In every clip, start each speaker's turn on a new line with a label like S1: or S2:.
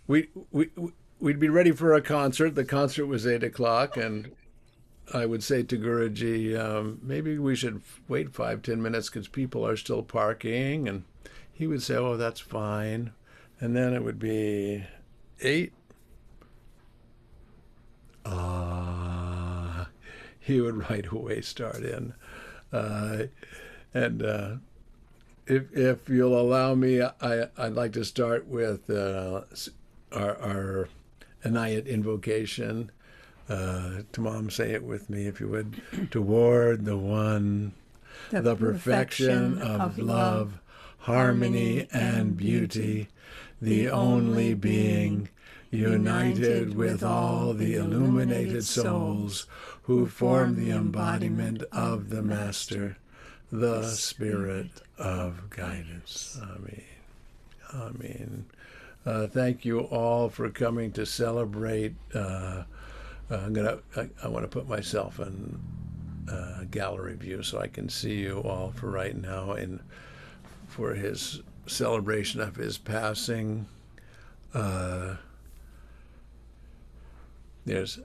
S1: we we'd be ready for a concert. The concert was 8 o'clock, and I would say to Guruji, maybe we should wait 5, 10 minutes because people are still parking. And he would say, oh, that's fine. And then it would be eight. He would right away start in. Uh, and if you'll allow me, I'd like to start with our Anayat invocation. Tamam, say it with me if you would. Toward the one, the perfection of love, harmony, and beauty, the only being, united with all the illuminated souls who form the embodiment of the Master, the Spirit of guidance. Amen. Amen. Thank you all for coming to celebrate. I want to put myself in gallery view so I can see you all for right now, and for his celebration of his passing. There's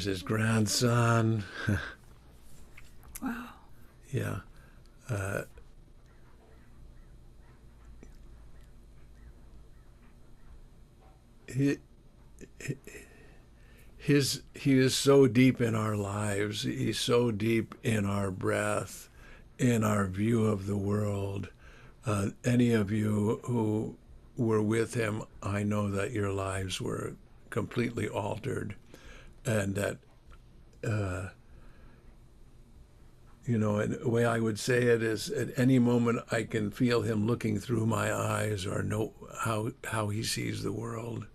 S1: his grandson.
S2: Wow.
S1: Yeah. He is so deep in our lives. He's so deep in our breath, in our view of the world. Any of you who were with him, I know that your lives were completely altered, and that, and the way I would say it is, at any moment I can feel him looking through my eyes, or know how he sees the world.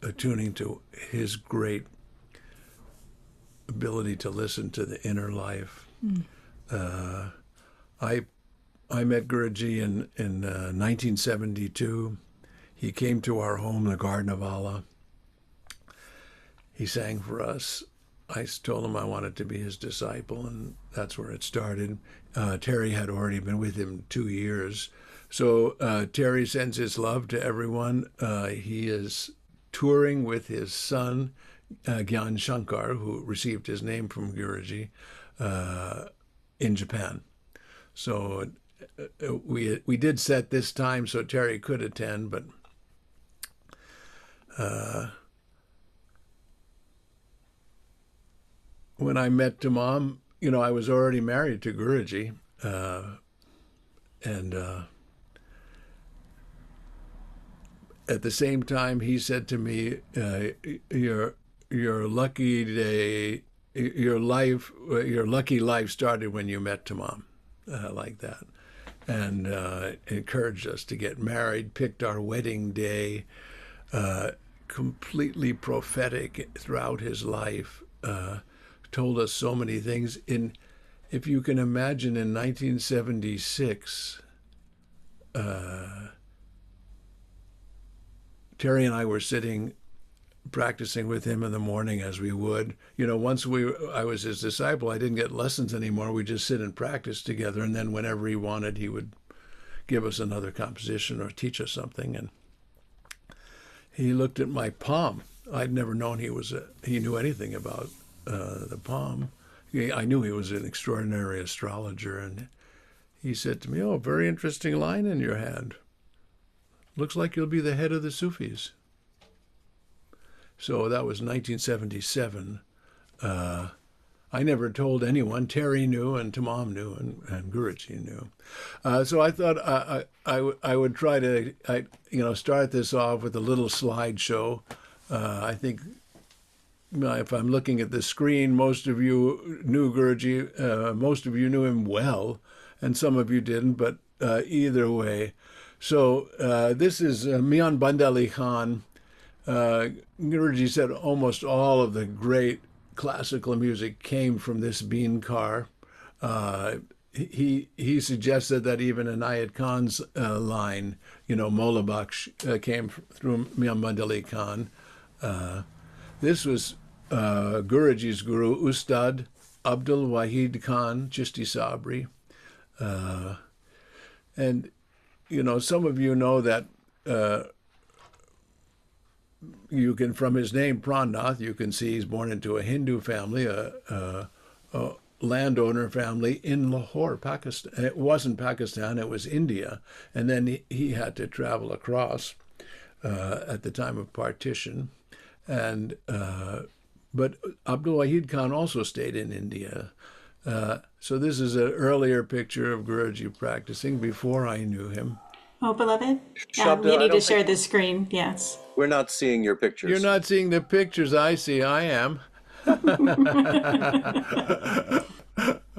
S1: Attuning to his great ability to listen to the inner life. I met Guruji in 1972. He came to our home, the Garden of Allah. He sang for us. I told him I wanted to be his disciple, and that's where it started. Terry had already been with him 2 years. So Terry sends his love to everyone. He is touring with his son, Gyan Shankar, who received his name from Guruji, in Japan. So we did set this time so Terry could attend, but when I met Tamam, I was already married to Guruji, and at the same time, he said to me, "Your lucky day, your lucky life started when you met Tamam," like that, and encouraged us to get married. Picked our wedding day. Completely prophetic throughout his life. Told us so many things. If you can imagine, in 1976. Terry and I were sitting practicing with him in the morning, as we would. Once I was his disciple, I didn't get lessons anymore. We just sit and practice together, and then whenever he wanted, he would give us another composition or teach us something. And he looked at my palm. I'd never known he knew anything about the palm. I knew he was an extraordinary astrologer, and he said to me, "Oh, very interesting line in your hand. Looks like you'll be the head of the Sufis." So that was 1977. I never told anyone. Terry knew, and Tamam knew, and Guruji knew. So I thought I would try to start this off with a little slideshow. I think if I'm looking at the screen, most of you knew Guruji. Most of you knew him well, and some of you didn't. But either way. So this is Mian Bandali Khan. Guruji said almost all of the great classical music came from this bean car. He suggested that even Inayat Khan's line, Mola Baksh, came through Mian Bandali Khan. This was Guruji's guru, Ustad Abdul Wahid Khan Chishti Sabri. And some of you know that you can, from his name, Pran Nath, you can see he's born into a Hindu family, a landowner family in Lahore, Pakistan. It wasn't Pakistan, it was India. And then he had to travel across at the time of partition. And but Abdul Wahid Khan also stayed in India. So this is an earlier picture of Guruji practicing before I knew him.
S3: Oh, beloved.
S4: Shabda,
S3: You
S4: I
S3: need to
S4: don't
S3: share
S4: think
S3: the screen. Yes.
S4: we're not seeing your
S1: You're
S4: pictures.
S1: not seeing the pictures I see. I am.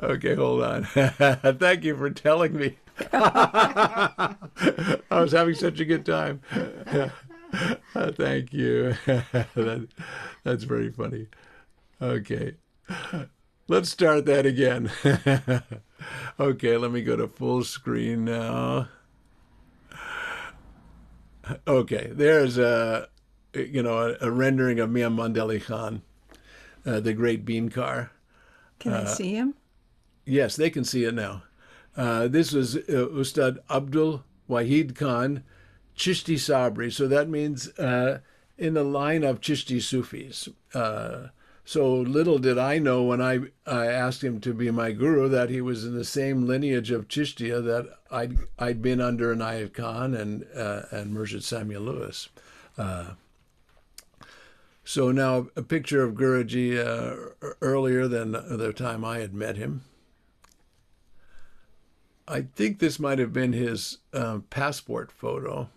S1: Okay, hold on. Thank you for telling me. I was having such a good time. Thank you. That's very funny. Okay. Let's start that again. Okay, let me go to full screen now. Okay, there's a rendering of Mia Mandeli Khan, the great bean car.
S2: Can I see him?
S1: Yes, they can see it now. This was Ustad Abdul Wahid Khan, Chishti Sabri. So that means in the line of Chishti Sufis. So little did I know when I asked him to be my guru that he was in the same lineage of Chishtiya that I'd been under Inayat Khan and Murshid Samuel Lewis. So now a picture of Guruji earlier than the time I had met him. I think this might have been his passport photo.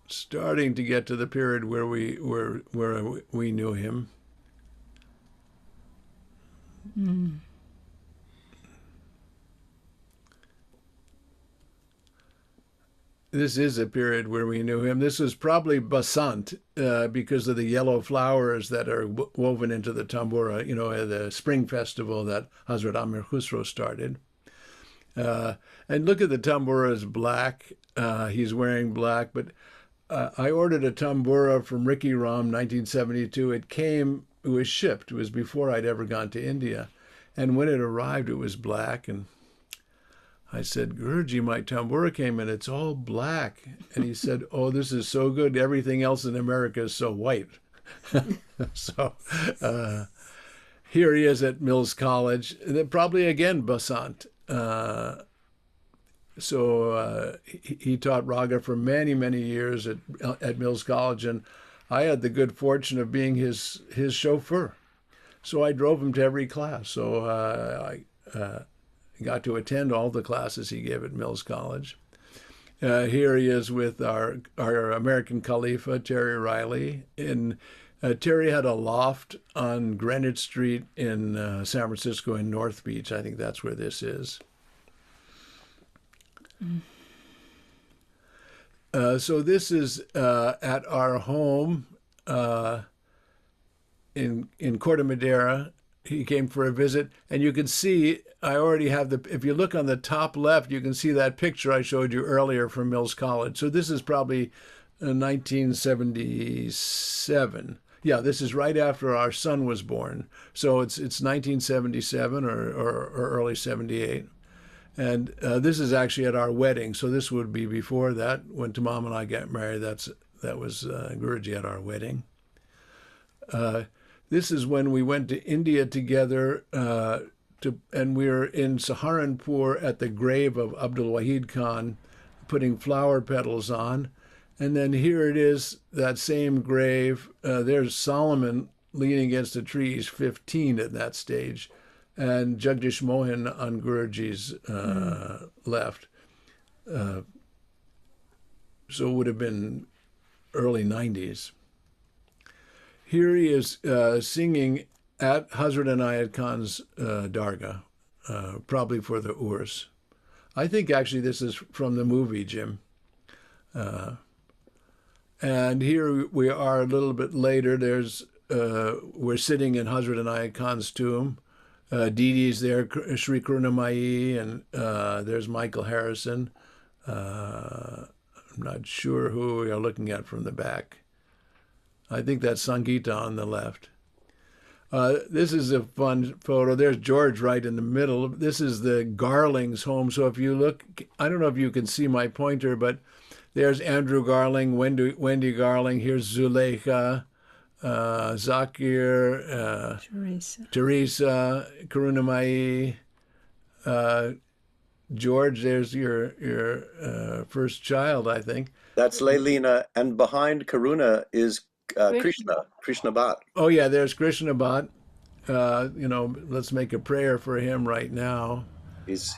S1: Starting to get to the period where we knew him.
S2: Mm.
S1: This is a period where we knew him. This was probably Basant because of the yellow flowers that are woven into the tambura, the spring festival that Hazrat Amir Khusro started. And look at the tambura is black. He's wearing black, but I ordered a tambura from Ricky Ram, 1972. It was shipped. It was before I'd ever gone to India. And when it arrived, it was black. And I said, Guruji, my tambura came and it's all black. And he said, oh, this is so good. Everything else in America is so white. So here he is at Mills College. And then probably again, Basant. So he taught raga for many, many years at Mills College, and I had the good fortune of being his chauffeur. So I drove him to every class. So I got to attend all the classes he gave at Mills College. Here he is with our American Khalifa, Terry Riley. Terry had a loft on Greenwich Street in San Francisco in North Beach. I think that's where this is. So this is at our home in Corte Madera. He came for a visit, and you can see I already have if you look on the top left, you can see that picture I showed you earlier from Mills College. So this is probably 1977. Yeah, this is right after our son was born. So it's 1977 or early 78. And this is actually at our wedding. So this would be before that. When Tamam and I got married, that was Guruji at our wedding. This is when we went to India together, and we were in Saharanpur at the grave of Abdul Wahid Khan, putting flower petals on. And then here it is, that same grave. There's Solomon leaning against a tree. He's 15 at that stage. And Jagdish Mohan on Guruji's left. So it would have been early 90s. Here he is singing at Hazrat Inayat Khan's Dargah, probably for the URS. I think actually this is from the movie, Jim. And here we are a little bit later. We're sitting in Hazrat Inayat Khan's tomb. Didi's there, Sri Karunamayi, and there's Michael Harrison. I'm not sure who we are looking at from the back. I think that's Sangeeta on the left. This is a fun photo. There's George right in the middle. This is the Garling's home. So if you look, I don't know if you can see my pointer, but there's Andrew Garling, Wendy Garling. Here's Zuleika, Zakir, Teresa, Karunamai, George. There's your first child, I think.
S4: That's Leilina, and behind Karuna is Krishna Bhatt.
S1: Oh yeah, there's Krishna Bhatt. Let's make a prayer for him right now.
S4: He's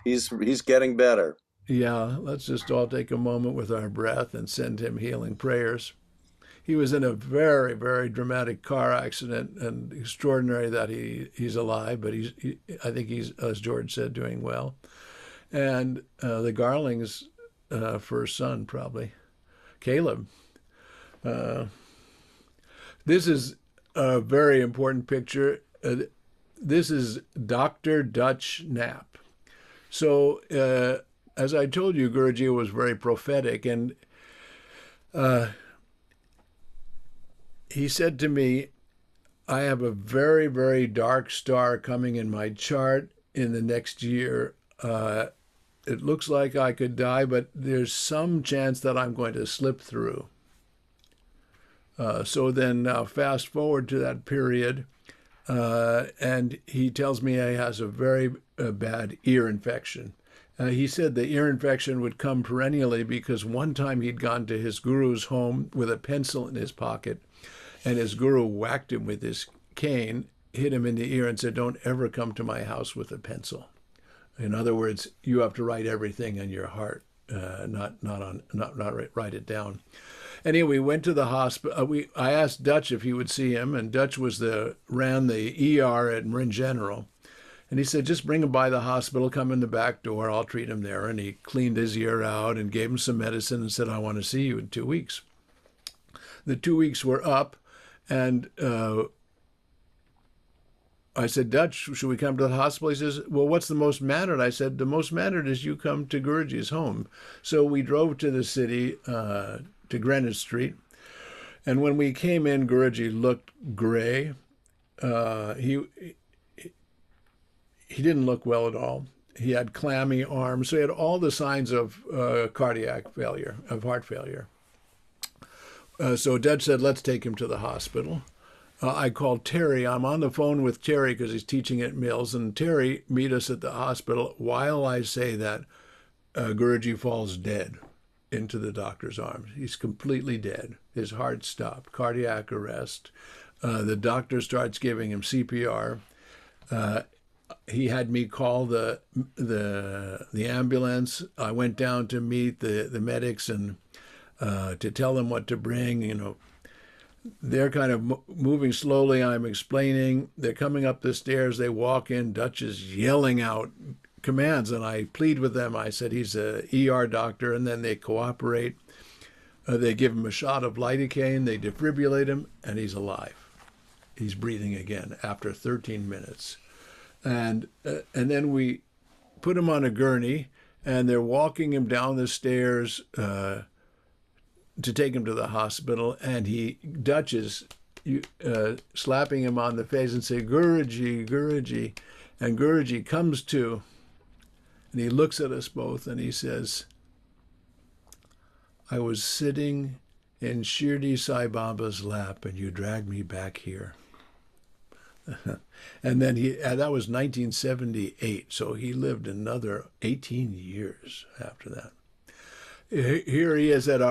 S4: getting better.
S1: Yeah, let's just all take a moment with our breath and send him healing prayers. He was in a very, very dramatic car accident, and extraordinary that he's alive, but I think he's, as George said, doing well. And the Garling's first son, probably, Caleb. This is a very important picture. This is Dr. Dutch Knapp. So, as I told you, Guruji was very prophetic, and he said to me, I have a very, very dark star coming in my chart in the next year. It looks like I could die, but there's some chance that I'm going to slip through. So then now fast forward to that period, and he tells me he has a very bad ear infection. He said the ear infection would come perennially because one time he'd gone to his guru's home with a pencil in his pocket, and his guru whacked him with his cane, hit him in the ear, and said, "Don't ever come to my house with a pencil." In other words, you have to write everything in your heart, not write it down. Anyway, we went to the hospital. I asked Dutch if he would see him, and Dutch ran the ER at Marin General. And he said, just bring him by the hospital, come in the back door, I'll treat him there. And he cleaned his ear out and gave him some medicine and said, I want to see you in 2 weeks. The 2 weeks were up, and I said, Dutch, should we come to the hospital? He says, well, what's the most mattered? I said, the most mattered is you come to Guruji's home. So we drove to the city, to Greenwich Street. And when we came in, Guruji looked gray. He didn't look well at all. He had clammy arms. So he had all the signs of cardiac failure, of heart failure. So Dutch said, let's take him to the hospital. I called Terry. I'm on the phone with Terry because he's teaching at Mills. And Terry, meet us at the hospital while I say that Guruji falls dead into the doctor's arms. He's completely dead. His heart stopped, cardiac arrest. The doctor starts giving him CPR. He had me call the ambulance. I went down to meet the medics and to tell them what to bring. They're kind of moving slowly. I'm explaining. They're coming up the stairs. They walk in. Dutch is yelling out commands, and I plead with them. I said he's a ER doctor, and then they cooperate. They give him a shot of lidocaine. They defibrillate him, and he's alive. He's breathing again after 13 minutes. And then we put him on a gurney, and they're walking him down the stairs to take him to the hospital, and Dutch is slapping him on the face and say, Guruji, Guruji. And Guruji comes to, and he looks at us both, and he says, I was sitting in Shirdi Sai Baba's lap, and you dragged me back here. And then that was 1978, so he lived another 18 years after that. Here he is in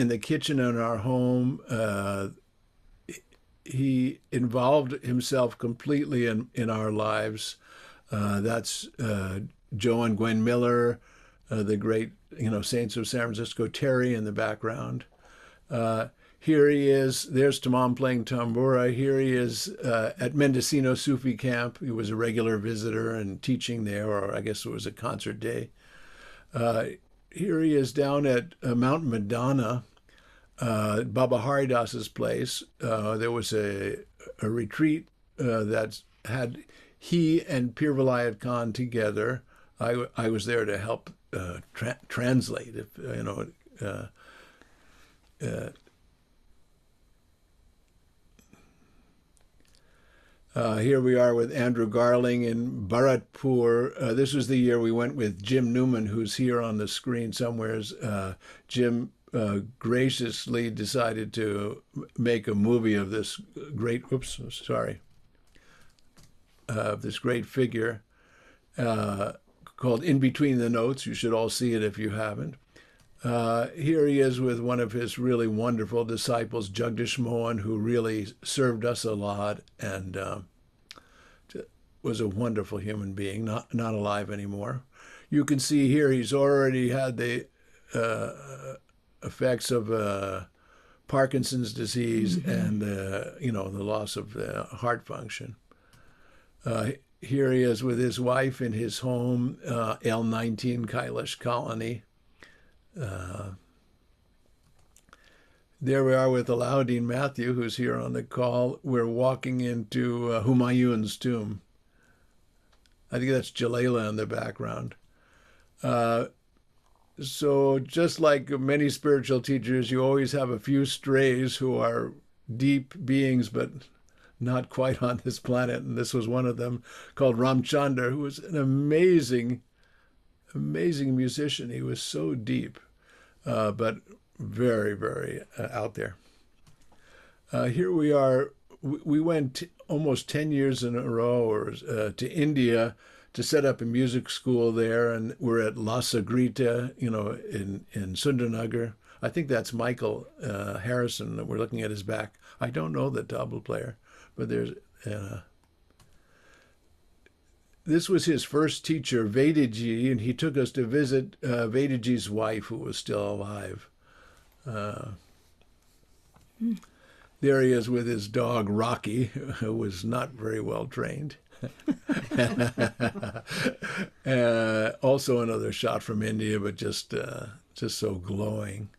S1: the kitchen in our home. He involved himself completely in our lives. That's Joe and Gwen Miller, the great saints of San Francisco. Terry in the background. Here he is. There's Tamam playing tambura. Here he is at Mendocino Sufi camp. He was a regular visitor and teaching there, or I guess it was a concert day. Here he is down at Mount Madonna, Baba Haridas's place. There was a retreat that had he and Pir Vilayat Khan together. I was there to help translate, Here we are with Andrew Garling in Bharatpur. This was the year we went with Jim Newman, who's here on the screen somewheres. Jim graciously decided to make a movie of this this great figure called In Between the Notes. You should all see it if you haven't. Here he is with one of his really wonderful disciples, Jagdish Mohan, who really served us a lot and was a wonderful human being, not alive anymore. You can see here he's already had the effects of Parkinson's disease and the loss of heart function. Here he is with his wife in his home, L19 Kailash Colony. There we are with Alauddin Matthew, who's here on the call. We're walking into Humayun's tomb. I think that's Jalala in the background. So just like many spiritual teachers, you always have a few strays who are deep beings, but not quite on this planet. And this was one of them, called Ramchandra, who was an amazing musician. He was so deep, but very, very out there. Here we are. We went almost 10 years in a row to India to set up a music school there, and we're at Lasa Grita, in Sundarnagar. I think that's Michael Harrison that we're looking at his back. I don't know the tabla player, but there's. This was his first teacher, Vedaji, and he took us to visit Vedaji's wife, who was still alive. There he is with his dog, Rocky, who was not very well trained. Also another shot from India, but just so glowing.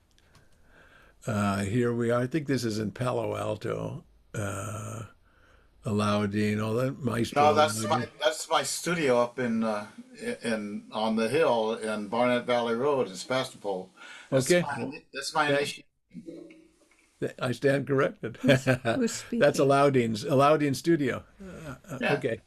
S1: Here we are. I think this is in Palo Alto. Alauddin, all that maestro.
S5: No, that's my studio up in on the hill in Barnett Valley Road in Sebastopol.
S1: Okay.
S5: That's my initiation.
S1: I stand corrected.
S2: Who's speaking?
S1: That's Alauddin's studio.
S5: Yeah.
S1: Okay.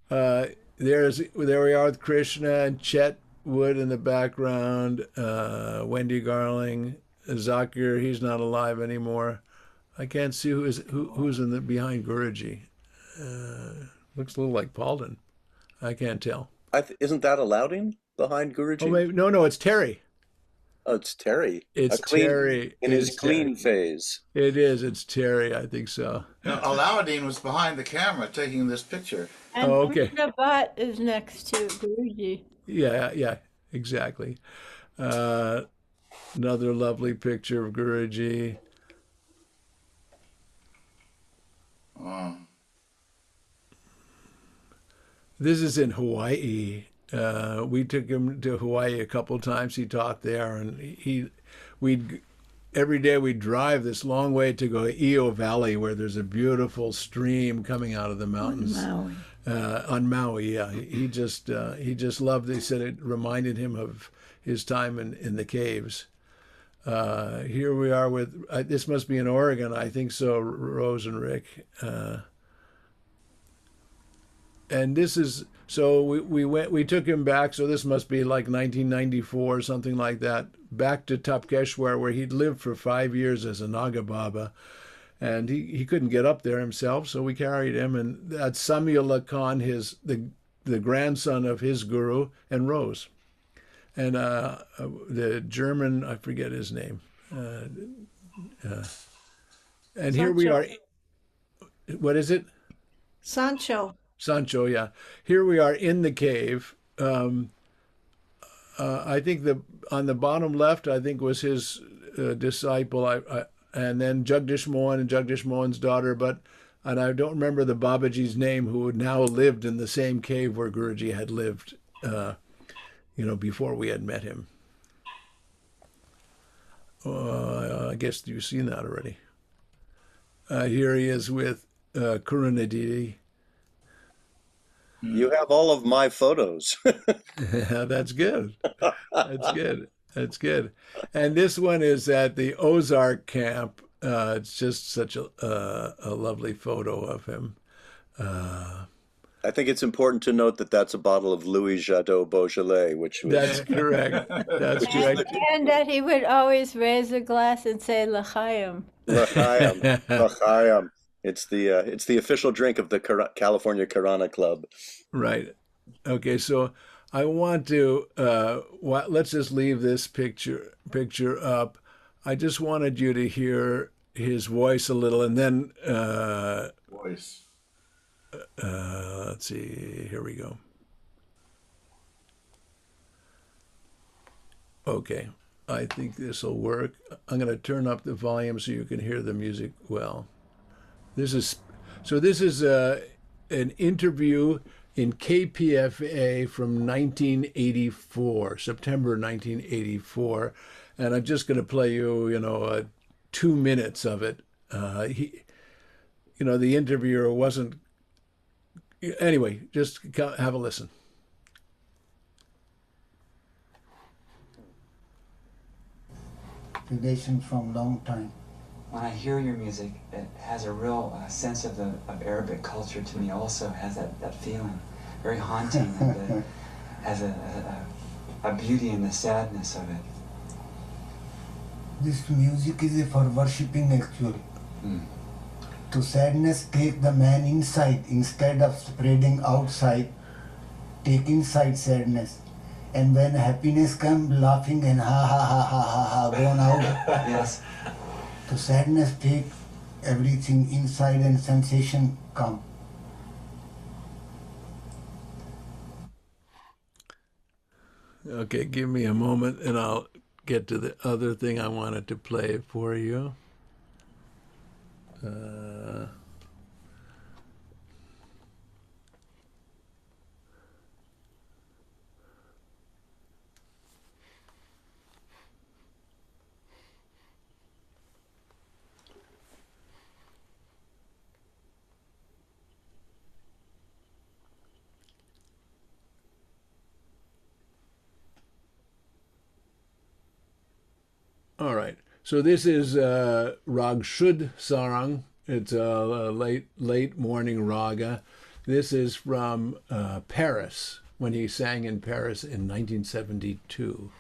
S1: There we are with Krishna and Chet Wood in the background. Wendy Garling, Zakir. He's not alive anymore. I can't see who's in the behind Guruji. Looks a little like Palden. I can't tell.
S4: Isn't that Alauddin behind Guruji?
S1: Oh, maybe, no, it's Terry.
S4: Oh, it's Terry.
S1: It's Terry.
S4: In his clean phase.
S1: It is. It's Terry. I think so.
S5: Now, Alauddin was behind the camera taking this picture.
S2: And
S1: okay.
S2: Krishna Bhatt is next to Guruji.
S1: Yeah, exactly. Another lovely picture of Guruji. This is in Hawaii. We took him to Hawaii a couple times. He taught there, and every day we'd drive this long way to go to Io Valley, where there's a beautiful stream coming out of the mountains.
S2: On Maui.
S1: On Maui, yeah. He just loved it. He said it reminded him of his time in the caves. Here we are with, this must be in Oregon, I think so, Rose and Rick. And this is, so we took him back, so this must be like 1994 or something like that, back to Tapkeshwar, where he'd lived for 5 years as a Naga Baba. And he couldn't get up there himself, so we carried him. And that's Samyula Khan, the grandson of his guru, and Rose. And the German, I forget his name. And
S2: Sancho.
S1: Here we are. What is it?
S2: Sancho.
S1: Sancho, yeah. Here we are in the cave. I think on the bottom left, I think was his disciple, and then Jagdish Mohan and Jagdish Mohan's daughter, and I don't remember the Babaji's name, who now lived in the same cave where Guruji had lived, before we had met him. I guess you've seen that already. Here he is with Karunadidi.
S4: You have all of my photos.
S1: Yeah, that's good. That's good. And this one is at the Ozark camp It's just such a lovely photo of him.
S4: I think it's important to note that that's a bottle of Louis Jadot Beaujolais, which was
S1: That's correct. That's correct.
S2: And that he would always raise a glass and say L'chaim.
S4: L'chaim. L'chaim. It's the official drink of the California Karana Club.
S1: Right. Okay, so I want to let's just leave this picture up. I just wanted you to hear his voice a little, and then
S5: Voice.
S1: let's see. Here we go. Okay, I think this will work. I'm going to turn up the volume so you can hear the music well. This is an interview in KPFA from 1984, September 1984, and I'm just going to play you, 2 minutes of it. The interviewer wasn't. Anyway, just have a listen.
S6: Relation from long time.
S7: When I hear your music, it has a real sense of Arabic culture to me. Also has that feeling, very haunting, and has a beauty in the sadness of it.
S6: This music is for worshipping actually. To sadness, take the man inside instead of spreading outside. Take inside sadness, and when happiness comes, laughing and ha ha ha ha ha ha gone out.
S7: Yes.
S6: To sadness, take everything inside and sensation come.
S1: Okay, give me a moment and I'll get to the other thing I wanted to play for you. All right. So this is Rag Shud Sarang. It's a late morning raga. This is from Paris, when he sang in Paris in 1972.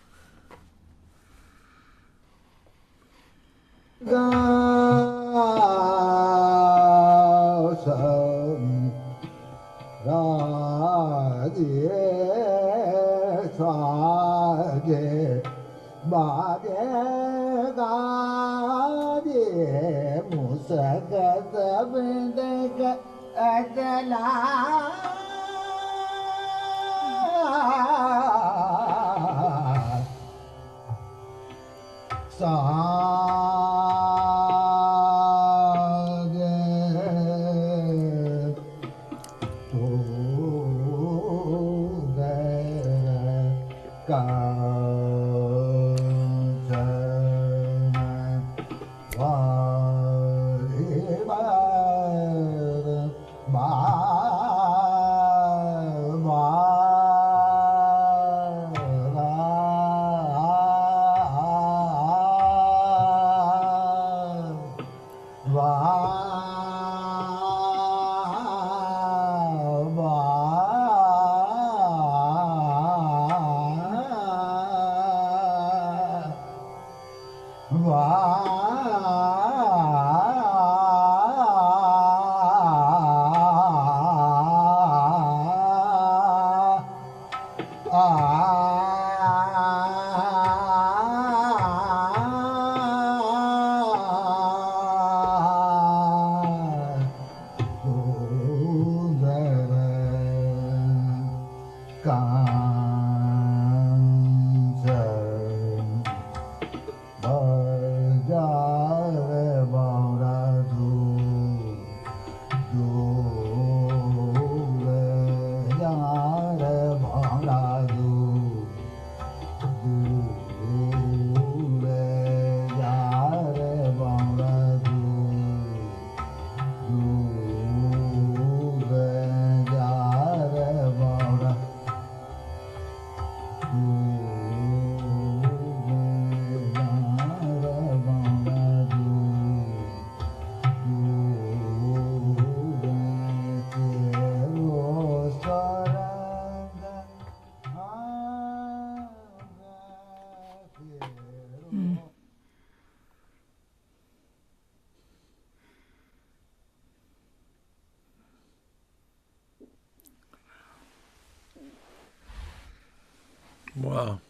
S1: Wow.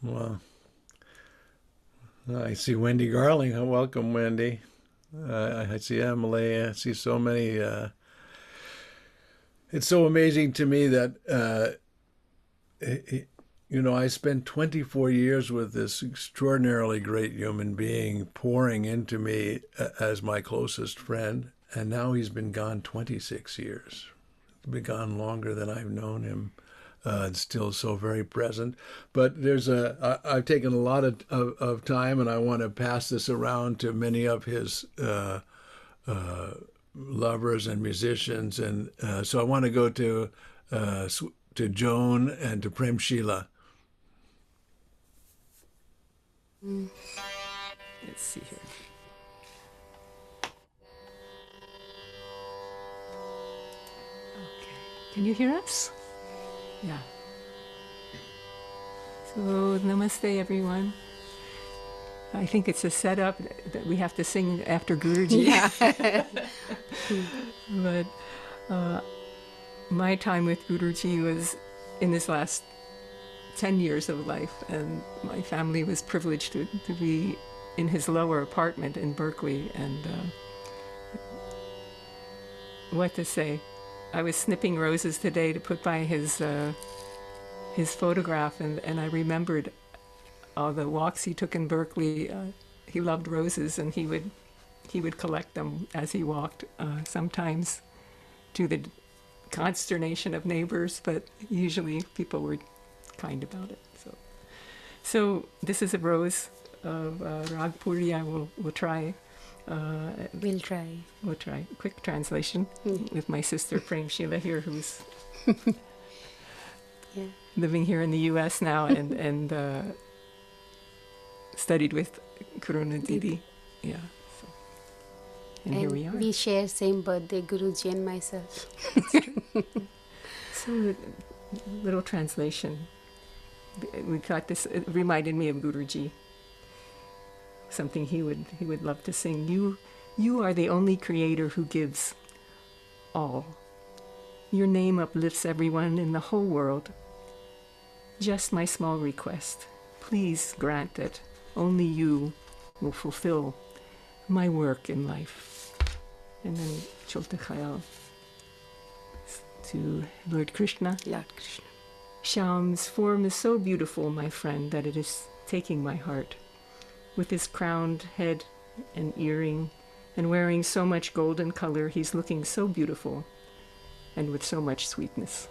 S1: Wow. I see Wendy Garling. Welcome, Wendy. I see Emily. I see so many. It's so amazing to me that, I spent 24 years with this extraordinarily great human being pouring into me as my closest friend, and now he's been gone 26 years. He's been gone longer than I've known him. And still so very present. But I've taken a lot of time, and I want to pass this around to many of his lovers and musicians. And so I want to go to Joan and to Prem Sheila.
S8: Let's see here. Okay. Can you hear us? Yeah. So, namaste, everyone. I think it's a setup that we have to sing after Guruji.
S2: Yeah.
S8: But my time with Guruji was in his last 10 years of life, and my family was privileged to be in his lower apartment in Berkeley. And what to say? I was snipping roses today to put by his photograph, and I remembered all the walks he took in Berkeley. He loved roses, and he would collect them as he walked, sometimes to the consternation of neighbors, but usually people were kind about it. So this is a rose of Ragpuri. We'll try.
S2: We'll try.
S8: We'll try. Quick translation with my sister Prem Sheila here, who's living here in the U.S. now and studied with Karuna Didi. Yeah. So. And here we are.
S9: We share same birthday, Guruji and myself.
S8: So, little translation. We got this. It reminded me of Guruji. Something he would love to sing. You are the only creator who gives all. Your name uplifts everyone in the whole world. Just my small request. Please grant that only you will fulfill my work in life. And then Cholte Khayal to Lord Krishna.
S9: Lord Krishna.
S8: Shyam's form is so beautiful, my friend, that it is taking my heart. With his crowned head and earring, and wearing so much golden color, he's looking so beautiful, and with so much sweetness.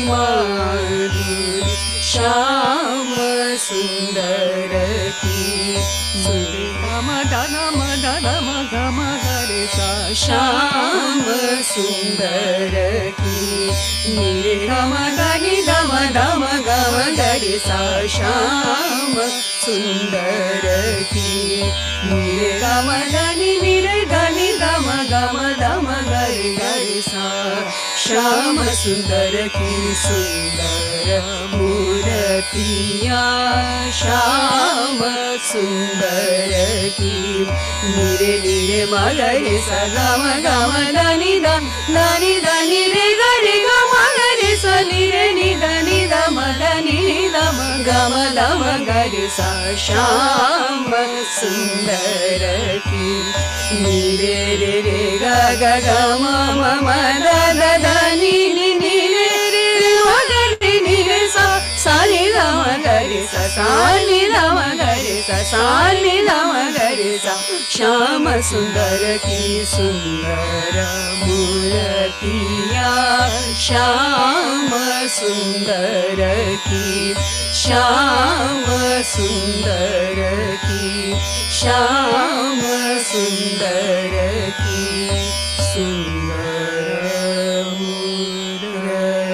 S8: माधुरी श्याम सुंदर की गम धम धम गम गरे सा श्याम सुंदर की नीरे गम गनि धम धम गम गरे सा श्याम सुंदर की नीरे गम धनि नीरे धनि गम गम धम गरे गरे सा श्याम सुंदर की सुंदर मूर्तिया श्याम सुंदर की नीरे नीरे मगरे सा गम गम धनि धनि धनि रे गरे गम गरे सा नीरे नि धनि धम धनि धम गम धम गरे सा श्याम सुंदर की नीरे रे रे ग ग ग म म द द ध नि नि नि रे रे रे म ग रे नि रे सा सा नि ध म ग रे सा सा नि ध म ग रे सा सा नि ध म ग रे सा श्याम सुंदर की सुंदर मूर्तिया श्याम सुंदर की श्याम सुंदर की श्याम सुंदर की सुंदर मूर्तिया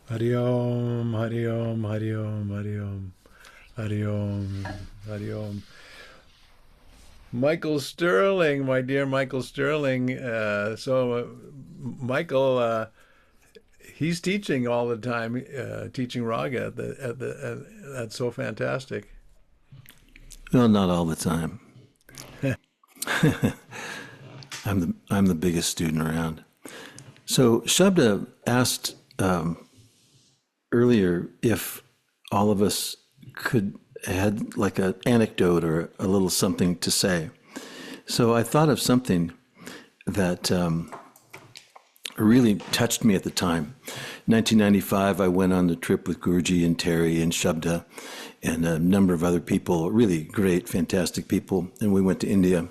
S1: Hari Om, Hari Om, Hari Om, Hari Om, Hari Om, Hari Om. Michael Sterling, my dear Michael Sterling. Michael, he's teaching all the time, teaching raga. That's so fantastic.
S10: Well, not all the time. I'm the biggest student around. So Shabda asked earlier if all of us had like an anecdote or a little something to say. So I thought of something that really touched me at the time. 1995, I went on the trip with Guruji and Terry and Shabda and a number of other people, really great, fantastic people, and we went to India.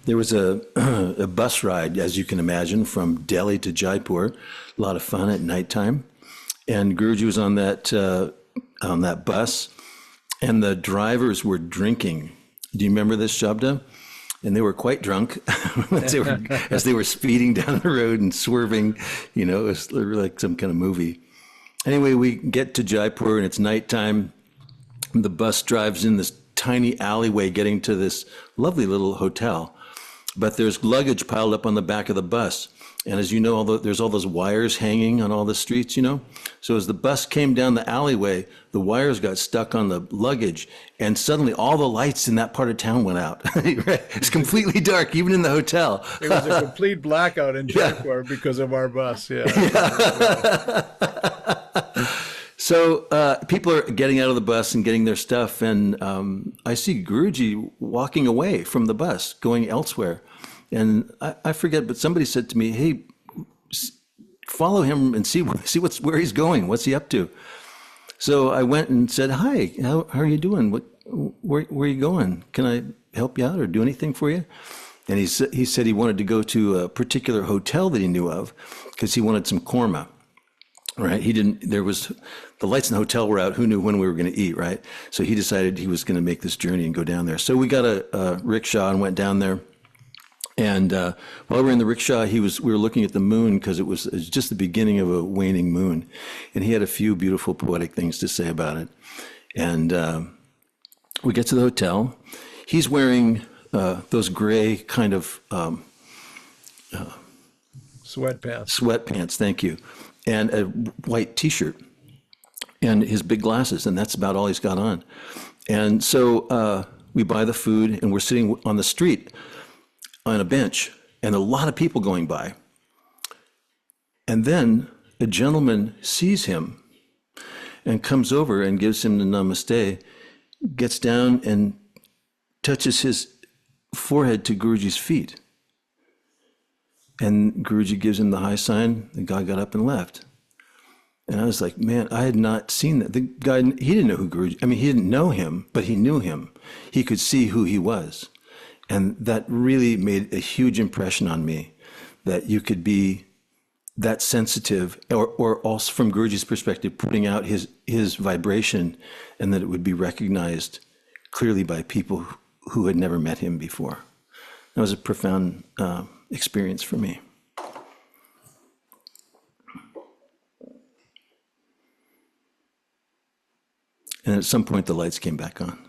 S10: There was a bus ride, as you can imagine, from Delhi to Jaipur, a lot of fun at nighttime. And Guruji was on that bus, and the drivers were drinking. Do you remember this, Shabda? And they were quite drunk as they were speeding down the road and swerving. You know, it was like some kind of movie. Anyway, we get to Jaipur, and it's nighttime. And the bus drives in this tiny alleyway getting to this lovely little hotel. But there's luggage piled up on the back of the bus. And as you know, there's all those wires hanging on all the streets, you know? So as the bus came down the alleyway, the wires got stuck on the luggage, and suddenly all the lights in that part of town went out. It's completely dark, even in the hotel.
S1: It was a complete blackout in Jaipur because of our bus, yeah.
S10: So people are getting out of the bus and getting their stuff, and I see Guruji walking away from the bus, going elsewhere. And I forget, but somebody said to me, "Hey, follow him and see where he's going. What's he up to?" So I went and said, "Hi, how are you doing? Where are you going? Can I help you out or do anything for you?" And he said he wanted to go to a particular hotel that he knew of because he wanted some korma. Right? The lights in the hotel were out. Who knew when we were going to eat, right? So he decided he was going to make this journey and go down there. So we got a rickshaw and went down there. And while we were in the rickshaw, we were looking at the moon because it was just the beginning of a waning moon. And he had a few beautiful poetic things to say about it. And we get to the hotel. He's wearing those gray kind of
S1: Sweatpants.
S10: Sweatpants, thank you. And a white T-shirt and his big glasses, and that's about all he's got on. And so we buy the food, and we're sitting on the street on a bench, and a lot of people going by. And then a gentleman sees him and comes over and gives him the namaste, gets down and touches his forehead to Guruji's feet. And Guruji gives him the high sign. The guy got up and left. And I was like, man, I had not seen that. The guy, he didn't know who Guruji, I mean, he didn't know him, but he knew him. He could see who he was. And that really made a huge impression on me, that you could be that sensitive, or also from Guruji's perspective, putting out his vibration, and that it would be recognized clearly by people who had never met him before. That was a profound experience for me. And at some point, the lights came back on.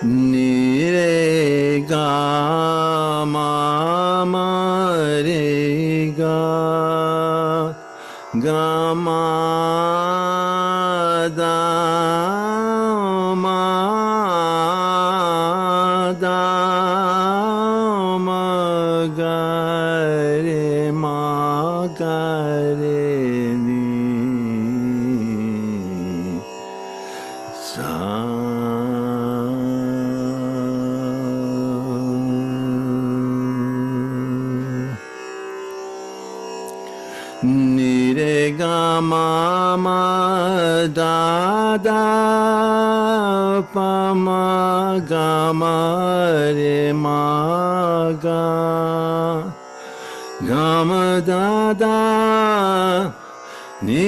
S10: Ni re ga ma ma re ga ga ma da ma ga re ma ga re ni sa. Ni re ga ma ma da da pa ma ga ma re ma ga ga ma da da ni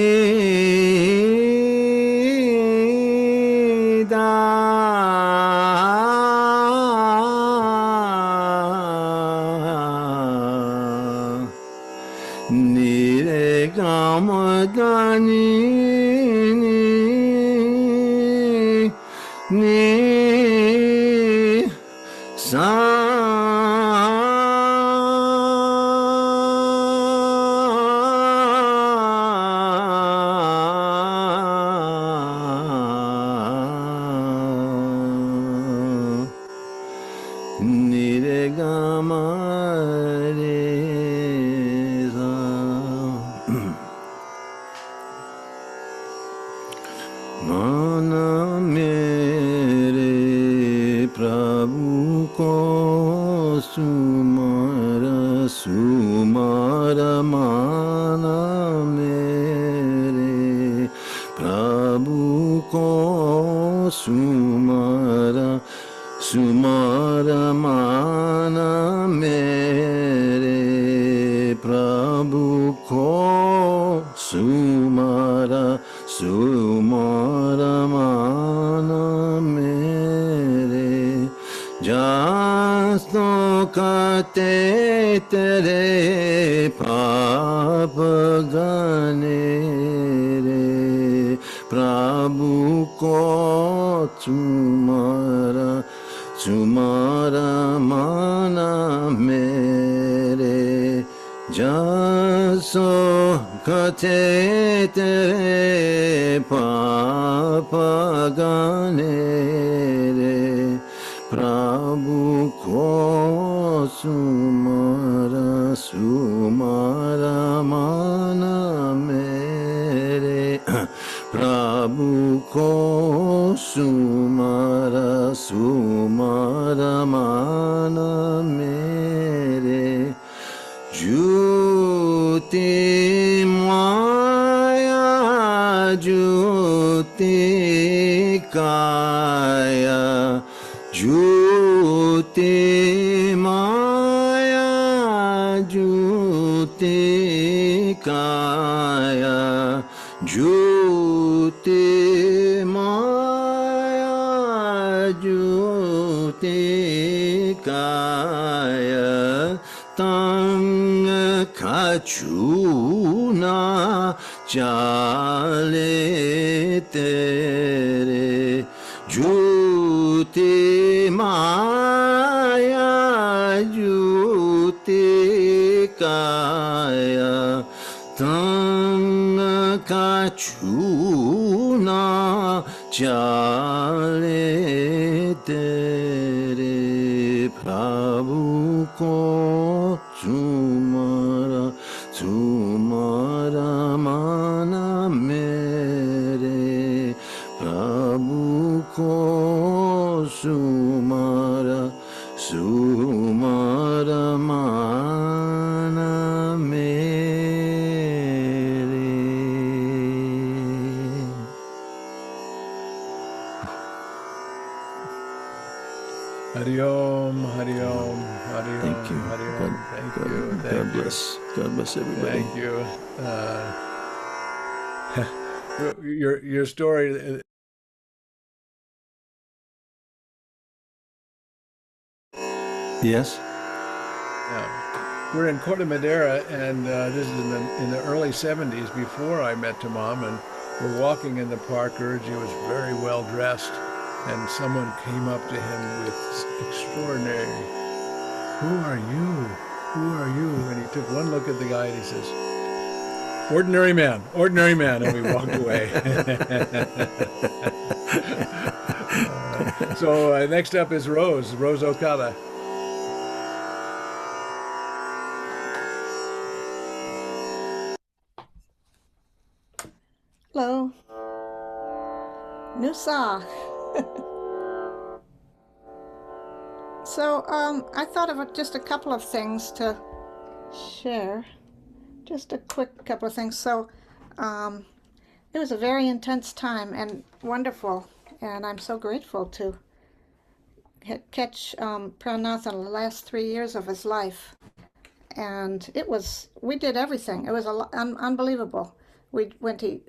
S10: da ni re ga ma da ni sa. Ni re ga ma re sa. Mana mere Prabhu ko sumara sumara mana mere Prabhu ko sumara sumara mana mere Prabhu ko sumara sumara mana mere jasto kate tere paap gane re Prabhu ko sumara sumara mana mere jaso kate tere papa gane re Prabhu ko sumara sumara mana mere Prabhu ko sumara sumara mana mere Juti maya juti kaya juti maya juti kaya juti maya juti kaya tang kachuna chale tere juti maya juti kaya tang kachuna chale tere Prabhu ko sumara sumara mana mere Prabhu ko sumara sumara mana mere.
S1: Hari Om, Hari Om, Hari Om.
S10: Thank you.
S1: Hari Om.
S10: God,
S1: Thank
S10: God,
S1: you.
S10: God
S1: Thank you.
S10: bless. God bless everybody.
S1: Thank you. Your story.
S10: Yes.
S1: Yeah. We're in Corte Madera, and this is in the early '70s. Before I met Tamam, and we're walking in the park. Urji was very well dressed, and someone came up to him with extraordinary, "Who are you? Who are you?" And he took one look at the guy and he says, ordinary man, and we walked away. So next up is Rose Okada.
S11: Hello. New song. So I thought of just a couple of things to share. Just a quick couple of things. So it was a very intense time and wonderful, and I'm so grateful to catch Pran Nath in the last 3 years of his life. And we did everything. It was unbelievable. We went to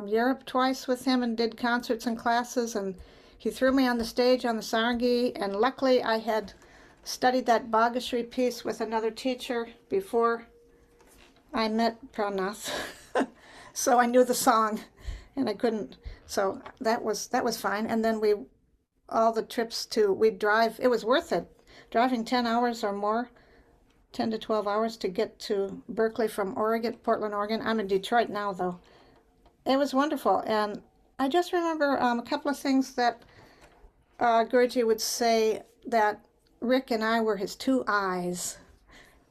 S11: Europe twice with him and did concerts and classes, and he threw me on the stage on the sarangi, and luckily I had studied that Bhagashree piece with another teacher before I met Pran Nath. So I knew the song, and I couldn't, so that was fine. And then all the trips we'd drive, it was worth it, driving 10 hours or more, 10 to 12 hours to get to Berkeley from Oregon, Portland, Oregon. I'm in Detroit now, though. It was wonderful, and I just remember a couple of things that Guruji would say, that Rick and I were his two eyes.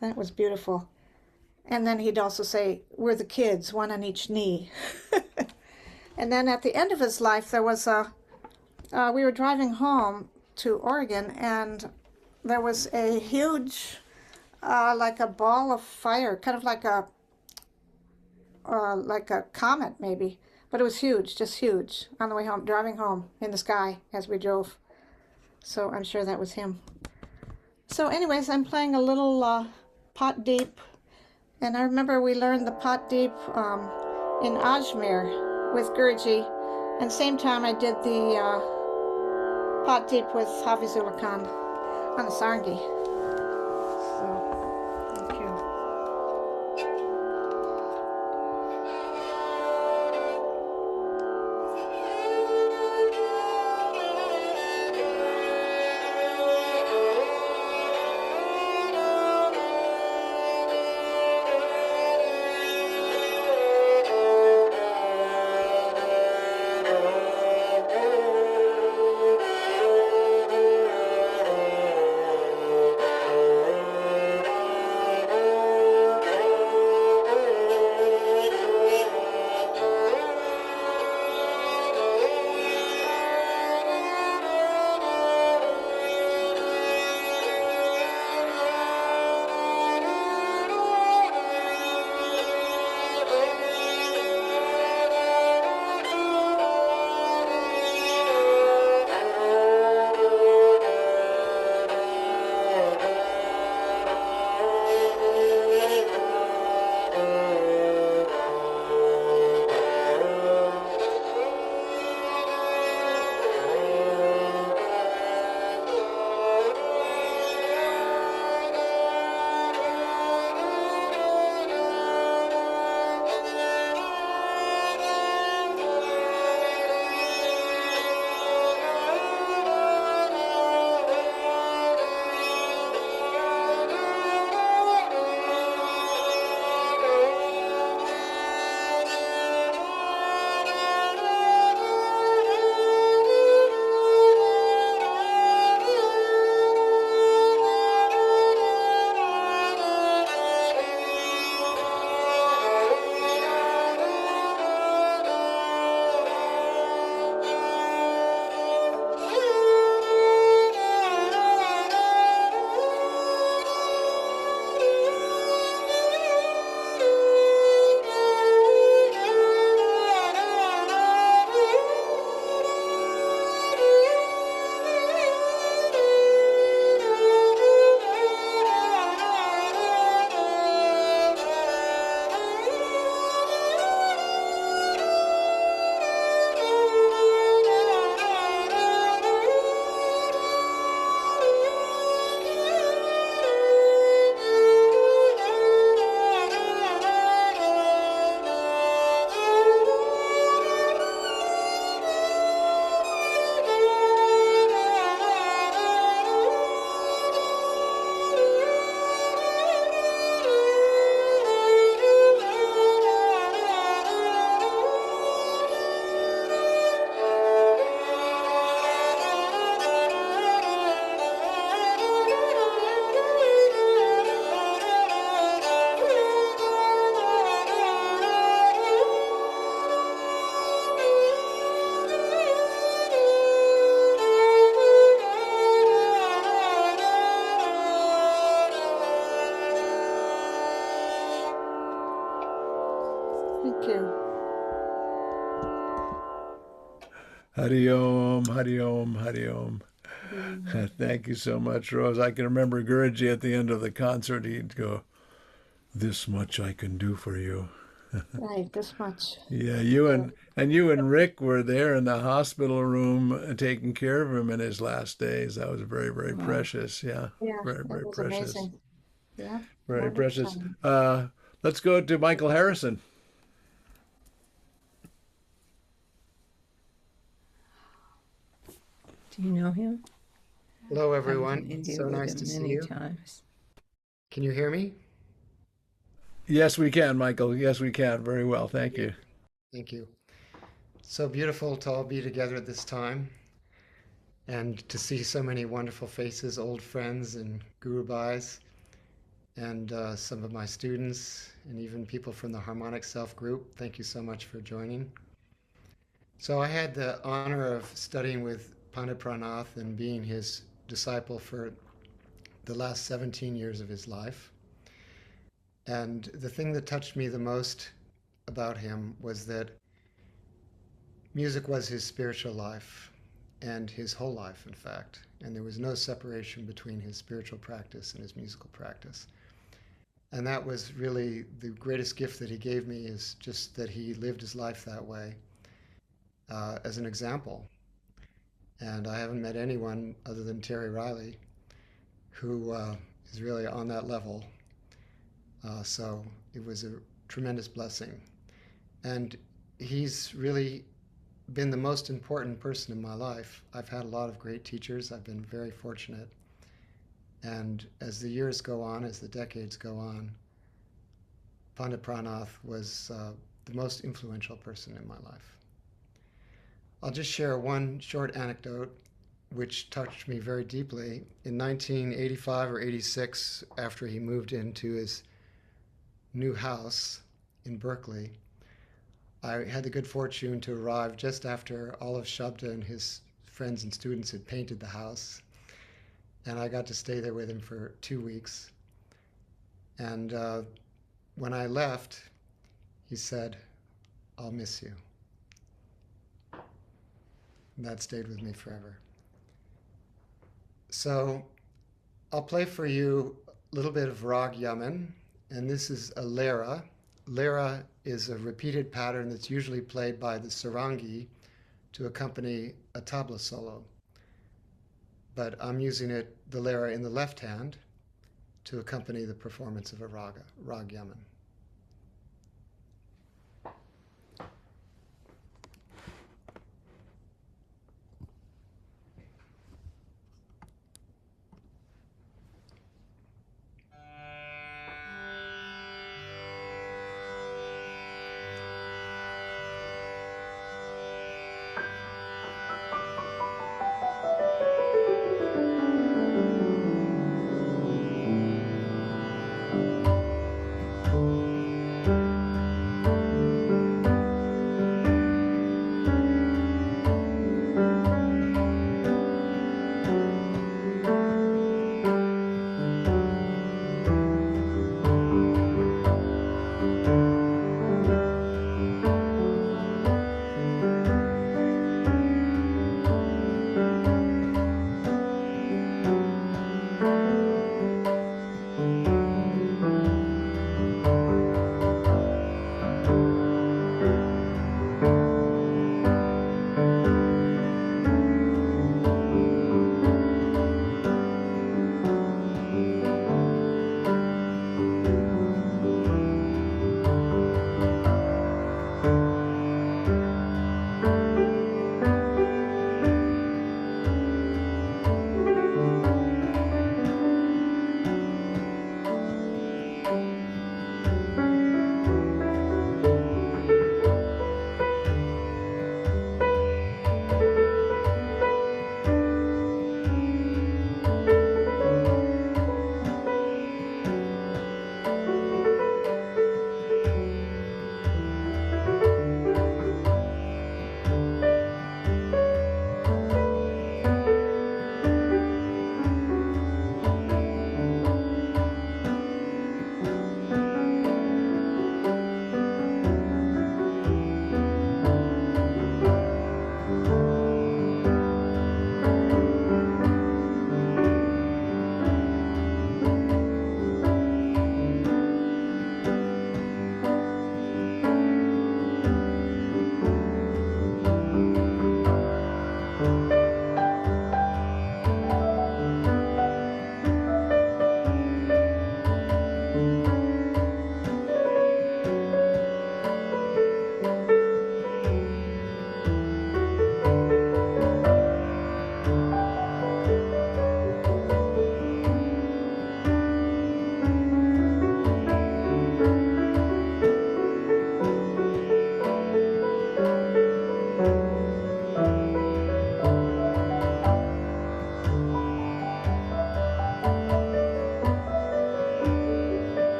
S11: That was beautiful. And then he'd also say, we're the kids, one on each knee. And then at the end of his life, there was we were driving home to Oregon, and there was a huge, like a ball of fire, kind of like a comet maybe, but it was huge, just huge, on the way home, driving home in the sky as we drove. So I'm sure that was him. So anyways, I'm playing a little Pot Deep, and I remember we learned the Pot Deep in Ajmer with Guruji, and same time I did the Pot Deep with Hafizullah Khan on the sarangi. So, thank you.
S1: Hari Om, Hari Om, Hari Om. Thank you so much, Rose. I can remember Guruji at the end of the concert, he'd go, "This much I can do for you."
S11: Right, this much.
S1: Yeah, you and Rick were there in the hospital room taking care of him in his last days. That was very, very precious. Yeah,
S11: Yeah,
S1: very,
S11: that
S1: very
S11: was
S1: precious.
S11: amazing. Yeah,
S1: Very
S11: wonderful
S1: precious.
S11: time.
S1: Let's go to Michael Harrison.
S8: Do you know him?
S12: Hello,
S8: I've been
S12: everyone.
S8: to India
S12: So
S8: with
S12: nice
S8: him
S12: to see
S8: many
S12: you.
S8: times.
S12: Can you hear me?
S1: Yes, we can, Michael. Yes, we can. Very well. Thank you.
S12: Thank you. So beautiful to all be together at this time and to see so many wonderful faces, old friends and guru bhais, and some of my students and even people from the Harmonic Self group. Thank you so much for joining. So I had the honor of studying with Pandit Pranath and being his disciple for the last 17 years of his life. And the thing that touched me the most about him was that music was his spiritual life and his whole life, in fact. And there was no separation between his spiritual practice and his musical practice. And that was really the greatest gift that he gave me, is just that he lived his life that way as an example. And I haven't met anyone other than Terry Riley who is really on that level. So it was a tremendous blessing. And he's really been the most important person in my life. I've had a lot of great teachers. I've been very fortunate. And as the years go on, as the decades go on, Pandit Pranath was the most influential person in my life. I'll just share one short anecdote which touched me very deeply. In 1985 or 86, after he moved into his new house in Berkeley, I had the good fortune to arrive just after all of Shabda and his friends and students had painted the house. And I got to stay there with him for 2 weeks. And when I left, he said, "I'll miss you." And that stayed with me forever. So I'll play for you a little bit of Rag Yaman, and this is a lera. Lera is a repeated pattern that's usually played by the sarangi to accompany a tabla solo. But I'm using the lera in the left hand to accompany the performance of a raga, Rag Yaman.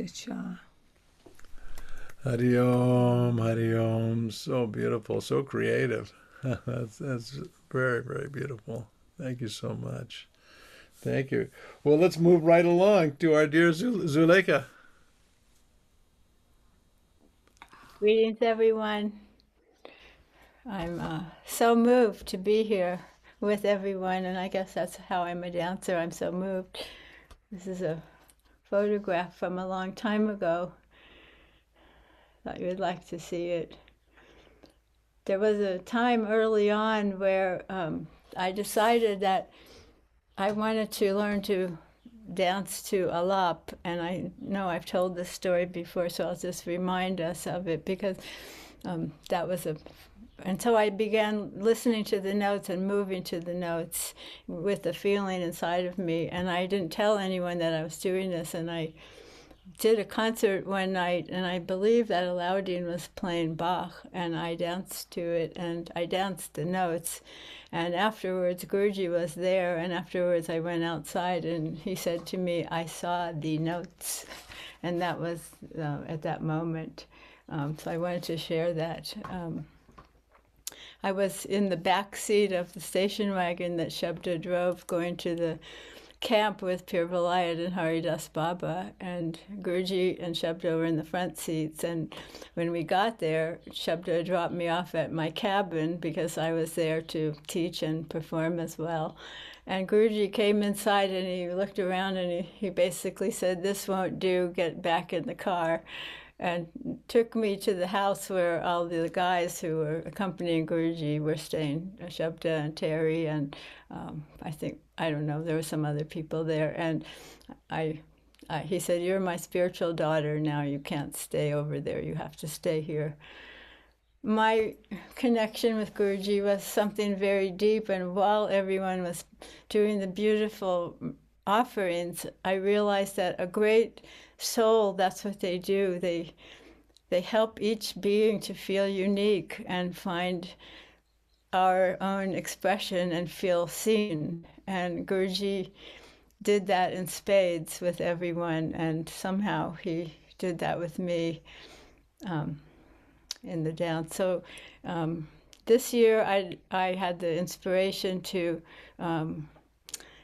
S2: Pandit Shah.
S1: Hari Om, Hari Om. So beautiful, so creative. That's very, very beautiful. Thank you so much. Thank you. Well, let's move right along to our dear Zuleika.
S2: Greetings, everyone. I'm so moved to be here with everyone, and I guess that's how I'm a dancer. I'm so moved. This is a photograph from a long time ago. Thought you would like to see it. There was a time early on where I decided that I wanted to learn to dance to alap, and I know I've told this story before, so I'll just remind us of it, because that was and so I began listening to the notes and moving to the notes with the feeling inside of me, and I didn't tell anyone that I was doing this, and I did a concert one night, and I believe that Aladdin was playing Bach, and I danced to it, and I danced the notes, and afterwards Guruji was there, and afterwards I went outside, and he said to me, "I saw the notes," and that was at that moment. So I wanted to share that. I was in the back seat of the station wagon that Shabda drove, going to the camp with Pir Vilayat and Haridas Baba, and Guruji and Shabda were in the front seats. And when we got there, Shabda dropped me off at my cabin because I was there to teach and perform as well. And Guruji came inside and he looked around and he basically said, "This won't do, get back in the car," and took me to the house where all the guys who were accompanying Guruji were staying, Shabda and Terry, and I don't know, there were some other people there. And he said, "You're my spiritual daughter now, you can't stay over there, you have to stay here." My connection with Guruji was something very deep, and while everyone was doing the beautiful offerings, I realized that a great soul, that's what they do. They help each being to feel unique and find our own expression and feel seen. And Guruji did that in spades with everyone, and somehow he did that with me in the dance. So this year I had the inspiration to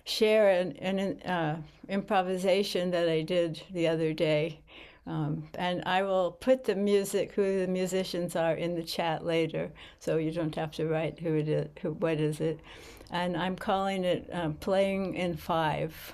S2: share an improvisation that I did the other day. And I will put the music, who the musicians are, in the chat later, so you don't have to write who it is, what is it. And I'm calling it Playing in 5.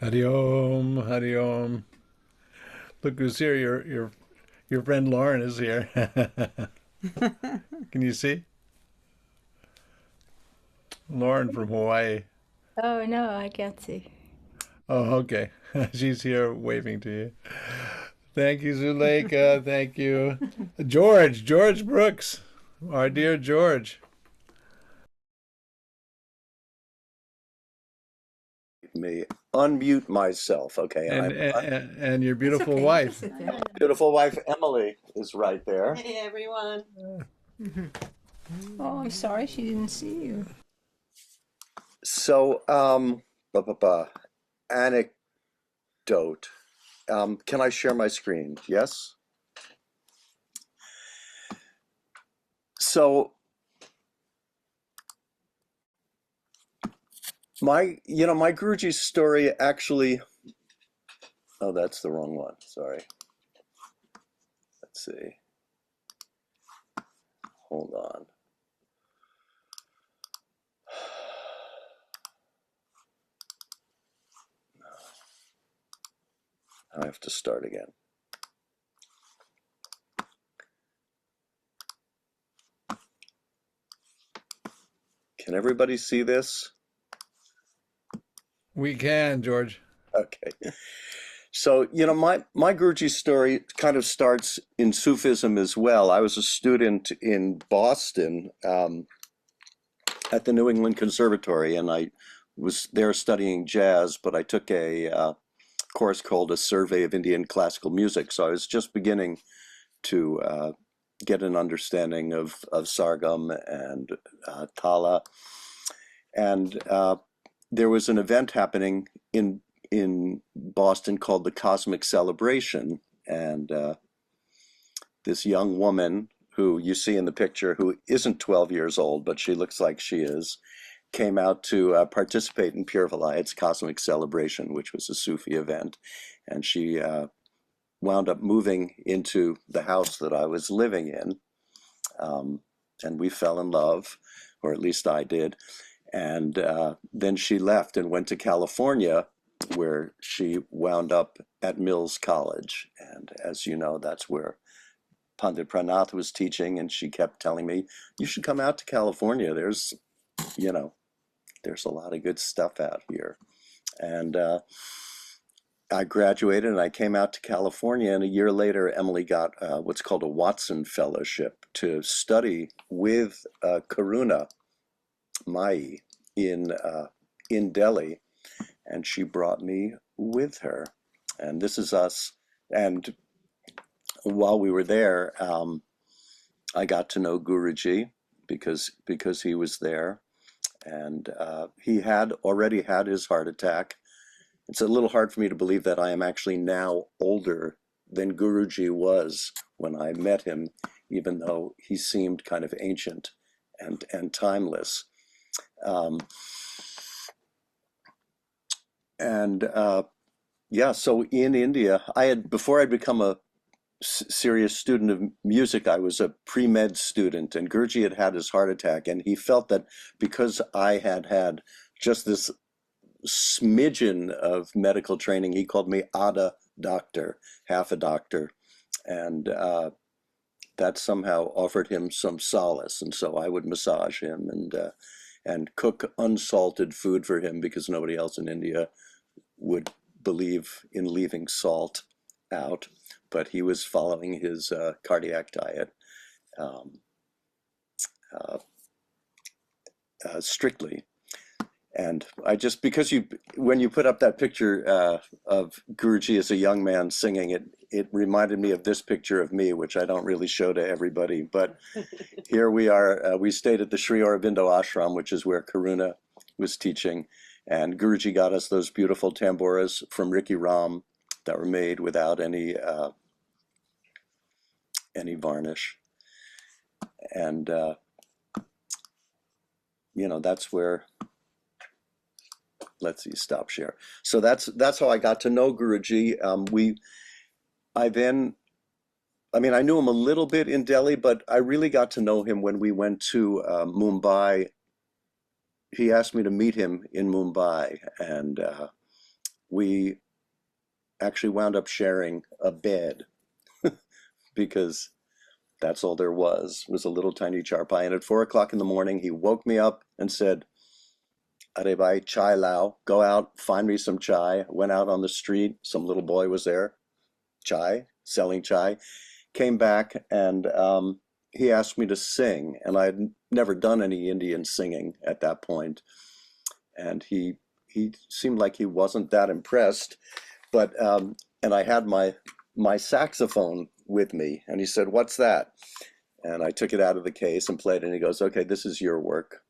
S1: Hari Om, Hari Om. Look who's here. Your friend Lauren is here. Can you see? Lauren from Hawaii.
S2: Oh, no, I can't see.
S1: Oh, okay. She's here waving to you. Thank you, Zuleika. Thank you. George Brooks. Our dear George.
S4: Me unmute myself. Okay.
S1: And your beautiful wife.
S4: Beautiful wife, Emily, is right there.
S13: Hey, everyone.
S8: Oh, I'm sorry she didn't see you.
S4: So, anecdote. Can I share my screen? Yes? So, my Guruji's story actually, oh, that's the wrong one. Sorry. Let's see. Hold on. I have to start again. Can everybody see this?
S1: We can, George.
S4: Okay. So, my Guruji's story kind of starts in Sufism as well. I was a student in Boston at the New England Conservatory, and I was there studying jazz, but I took a course called A Survey of Indian Classical Music. So I was just beginning to get an understanding of Sargam and Tala. And there was an event happening in Boston called the Cosmic Celebration, and this young woman who you see in the picture, who isn't 12 years old, but she looks like she is, came out to participate in Pir Vilayat's Cosmic Celebration, which was a Sufi event, and she wound up moving into the house that I was living in, and we fell in love, or at least I did. And then she left and went to California, where she wound up at Mills College. And as you know, that's where Pandit Pran was teaching, and she kept telling me, you should come out to California. There's, you know, there's a lot of good stuff out here. And I graduated and I came out to California, and a year later, Emily got what's called a Watson Fellowship to study with Karuna Mai in Delhi, and she brought me with her. And this is us. And while we were there, I got to know Guruji because he was there, and he had already had his heart attack. It's a little hard for me to believe that I am actually now older than Guruji was when I met him, even though he seemed kind of ancient and timeless. Yeah, so in India, before I'd become a serious student of music, I was a pre-med student, and Guruji had had his heart attack, and he felt that because I had had just this smidgen of medical training, he called me Ada doctor, half a doctor, and that somehow offered him some solace. And so I would massage him and cook unsalted food for him, because nobody else in India would believe in leaving salt out, but he was following his cardiac diet strictly. And I just, because when you put up that picture of Guruji as a young man singing, it reminded me of this picture of me, which I don't really show to everybody. But here we are. We stayed at the Sri Aurobindo Ashram, which is where Karuna was teaching. And Guruji got us those beautiful tamboras from Ricky Ram that were made without any varnish. And, you know, that's where... Let's see, stop share. So that's how I got to know Guruji. I knew him a little bit in Delhi, but I really got to know him when we went to Mumbai. He asked me to meet him in Mumbai, and we actually wound up sharing a bed because that's all there was a little tiny charpai. And at 4 o'clock in the morning, he woke me up and said, "Are bhai, chai lao, go out, find me some chai." Went out on the street, some little boy was there, selling chai. Came back, and he asked me to sing, and I had never done any Indian singing at that point. And he seemed like he wasn't that impressed, but and I had my saxophone with me, and he said, "What's that?" And I took it out of the case and played it, and he goes, "Okay, this is your work."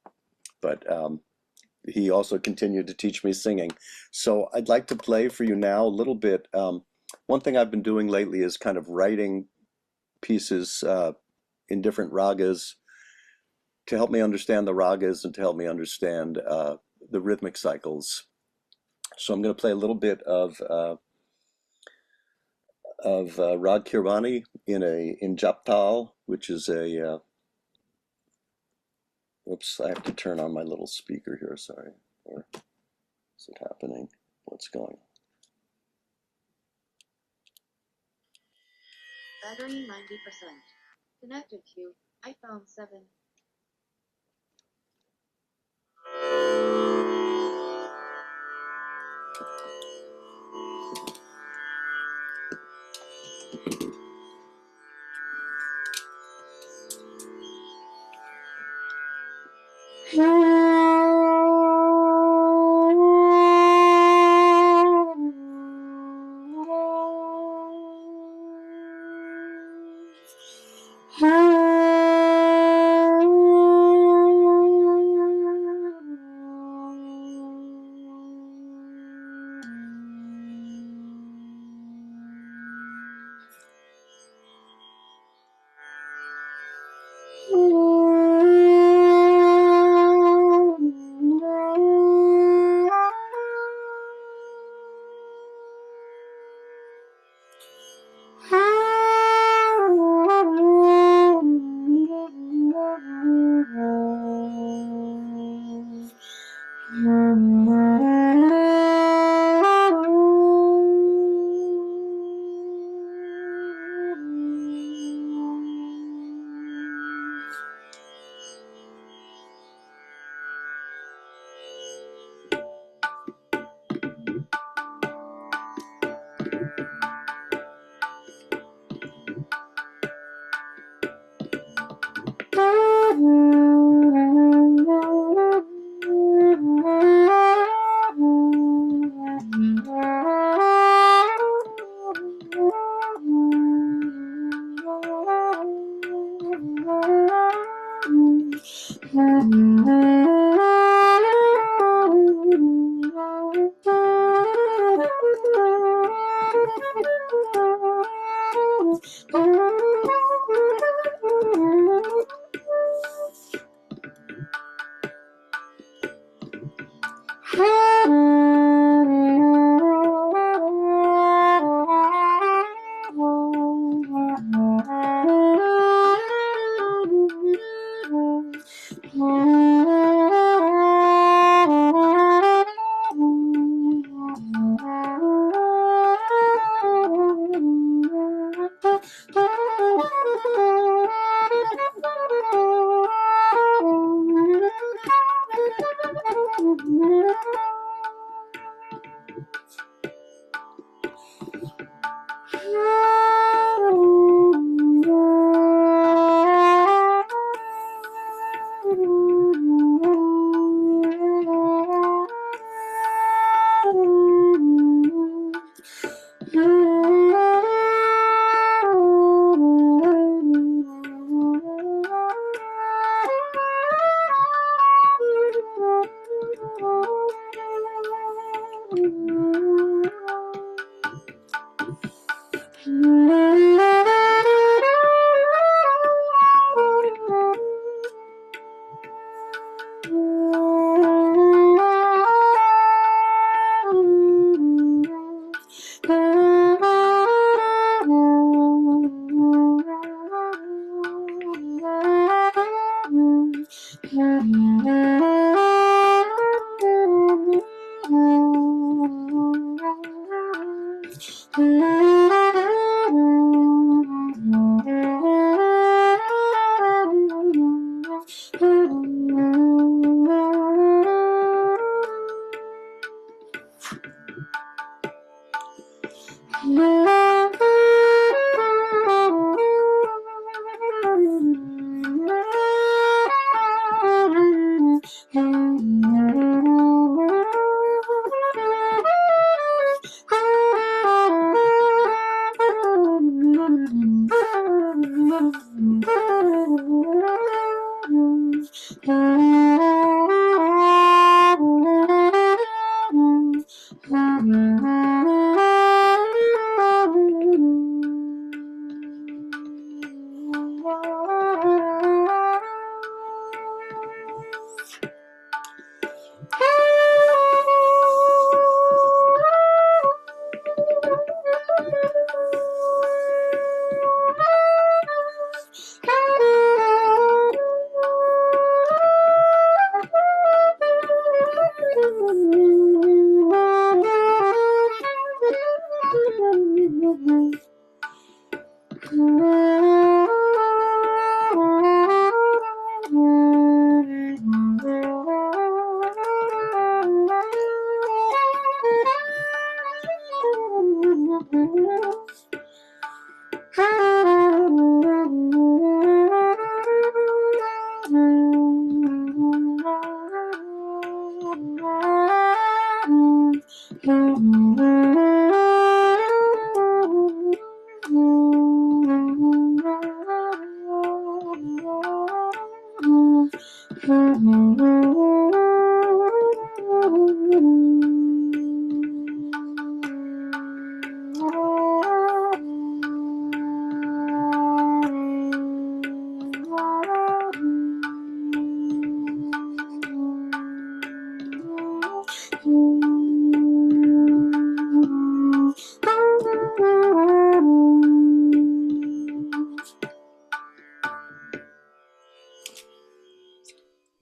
S4: But he also continued to teach me singing. So I'd like to play for you now a little bit. One thing I've been doing lately is kind of writing pieces in different ragas to help me understand the ragas and to help me understand the rhythmic cycles. So I'm going to play a little bit of Rag Kirvani in Japtal, which is a oops, I have to turn on my little speaker here, sorry. Or is it happening? What's going on?
S13: Battery 90%. Connected to iPhone 7.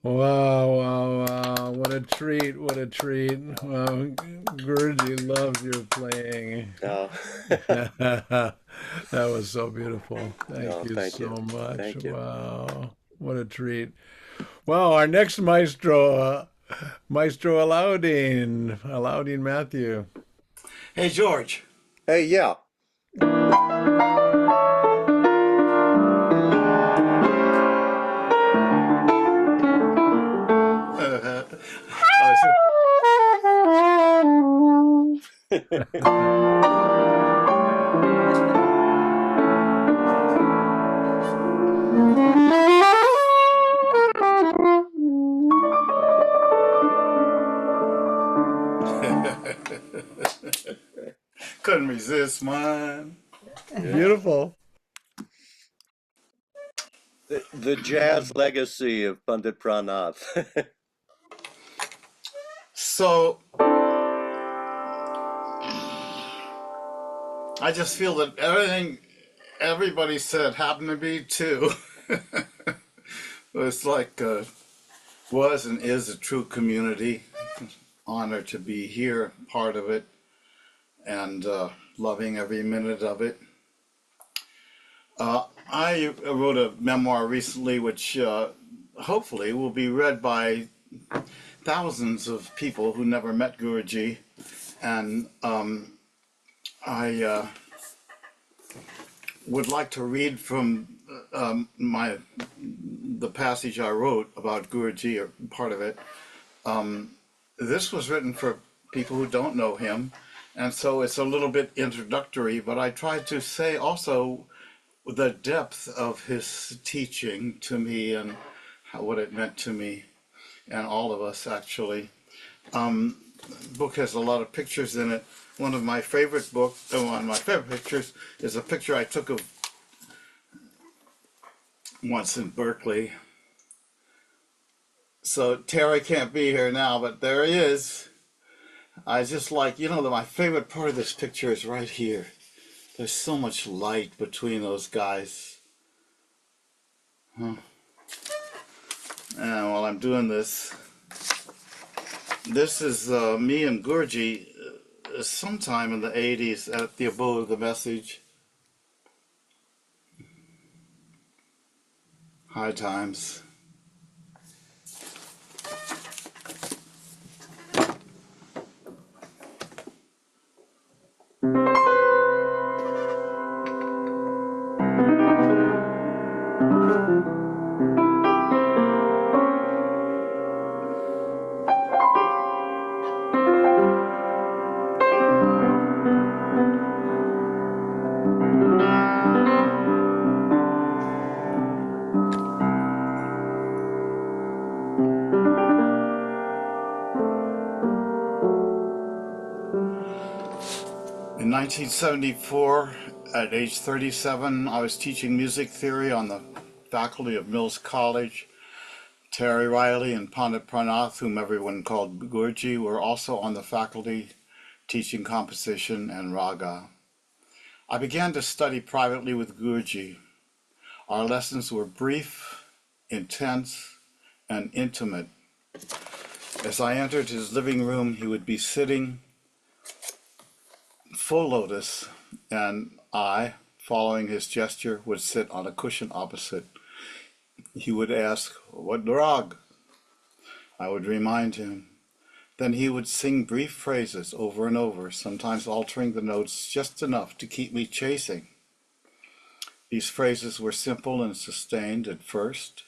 S1: Wow, wow, wow. What a treat. What a treat. Wow, Guruji loves your playing.
S4: Oh,
S1: That was so beautiful. Thank
S4: no,
S1: you
S4: thank
S1: so
S4: you.
S1: much.
S4: Thank you.
S1: Wow. What a treat. Well, our next maestro, Maestro Alaudin Matthew.
S5: Hey, George.
S4: Hey, yeah.
S5: Couldn't resist, man.
S1: Beautiful.
S4: The jazz legacy of Pandit Pran.
S5: So I just feel that everything everybody said happened to be too. It's like was and is a true community. Honor to be here, part of it, and loving every minute of it. I wrote a memoir recently, which hopefully will be read by thousands of people who never met Guruji, and I would like to read from the passage I wrote about Guruji, or part of it. This was written for people who don't know him, and so it's a little bit introductory, but I tried to say also the depth of his teaching to me and what it meant to me and all of us, actually. book has a lot of pictures in it. One of my favorite pictures is a picture I took of once in Berkeley. So Terry can't be here now, but there he is. I just like, my favorite part of this picture is right here. There's so much light between those guys. Huh. And while I'm doing this is me and Gurji sometime in the 80s at the Abode of the Message. High times. In 1974, at age 37, I was teaching music theory on the faculty of Mills College. Terry Riley and Pandit Pran, whom everyone called Gurji, were also on the faculty teaching composition and raga. I began to study privately with Gurji. Our lessons were brief, intense, and intimate. As I entered his living room, he would be sitting full lotus, and I, following his gesture, would sit on a cushion opposite. He would ask, "What drag?" I would remind him. Then he would sing brief phrases over and over, sometimes altering the notes just enough to keep me chasing. These phrases were simple and sustained at first,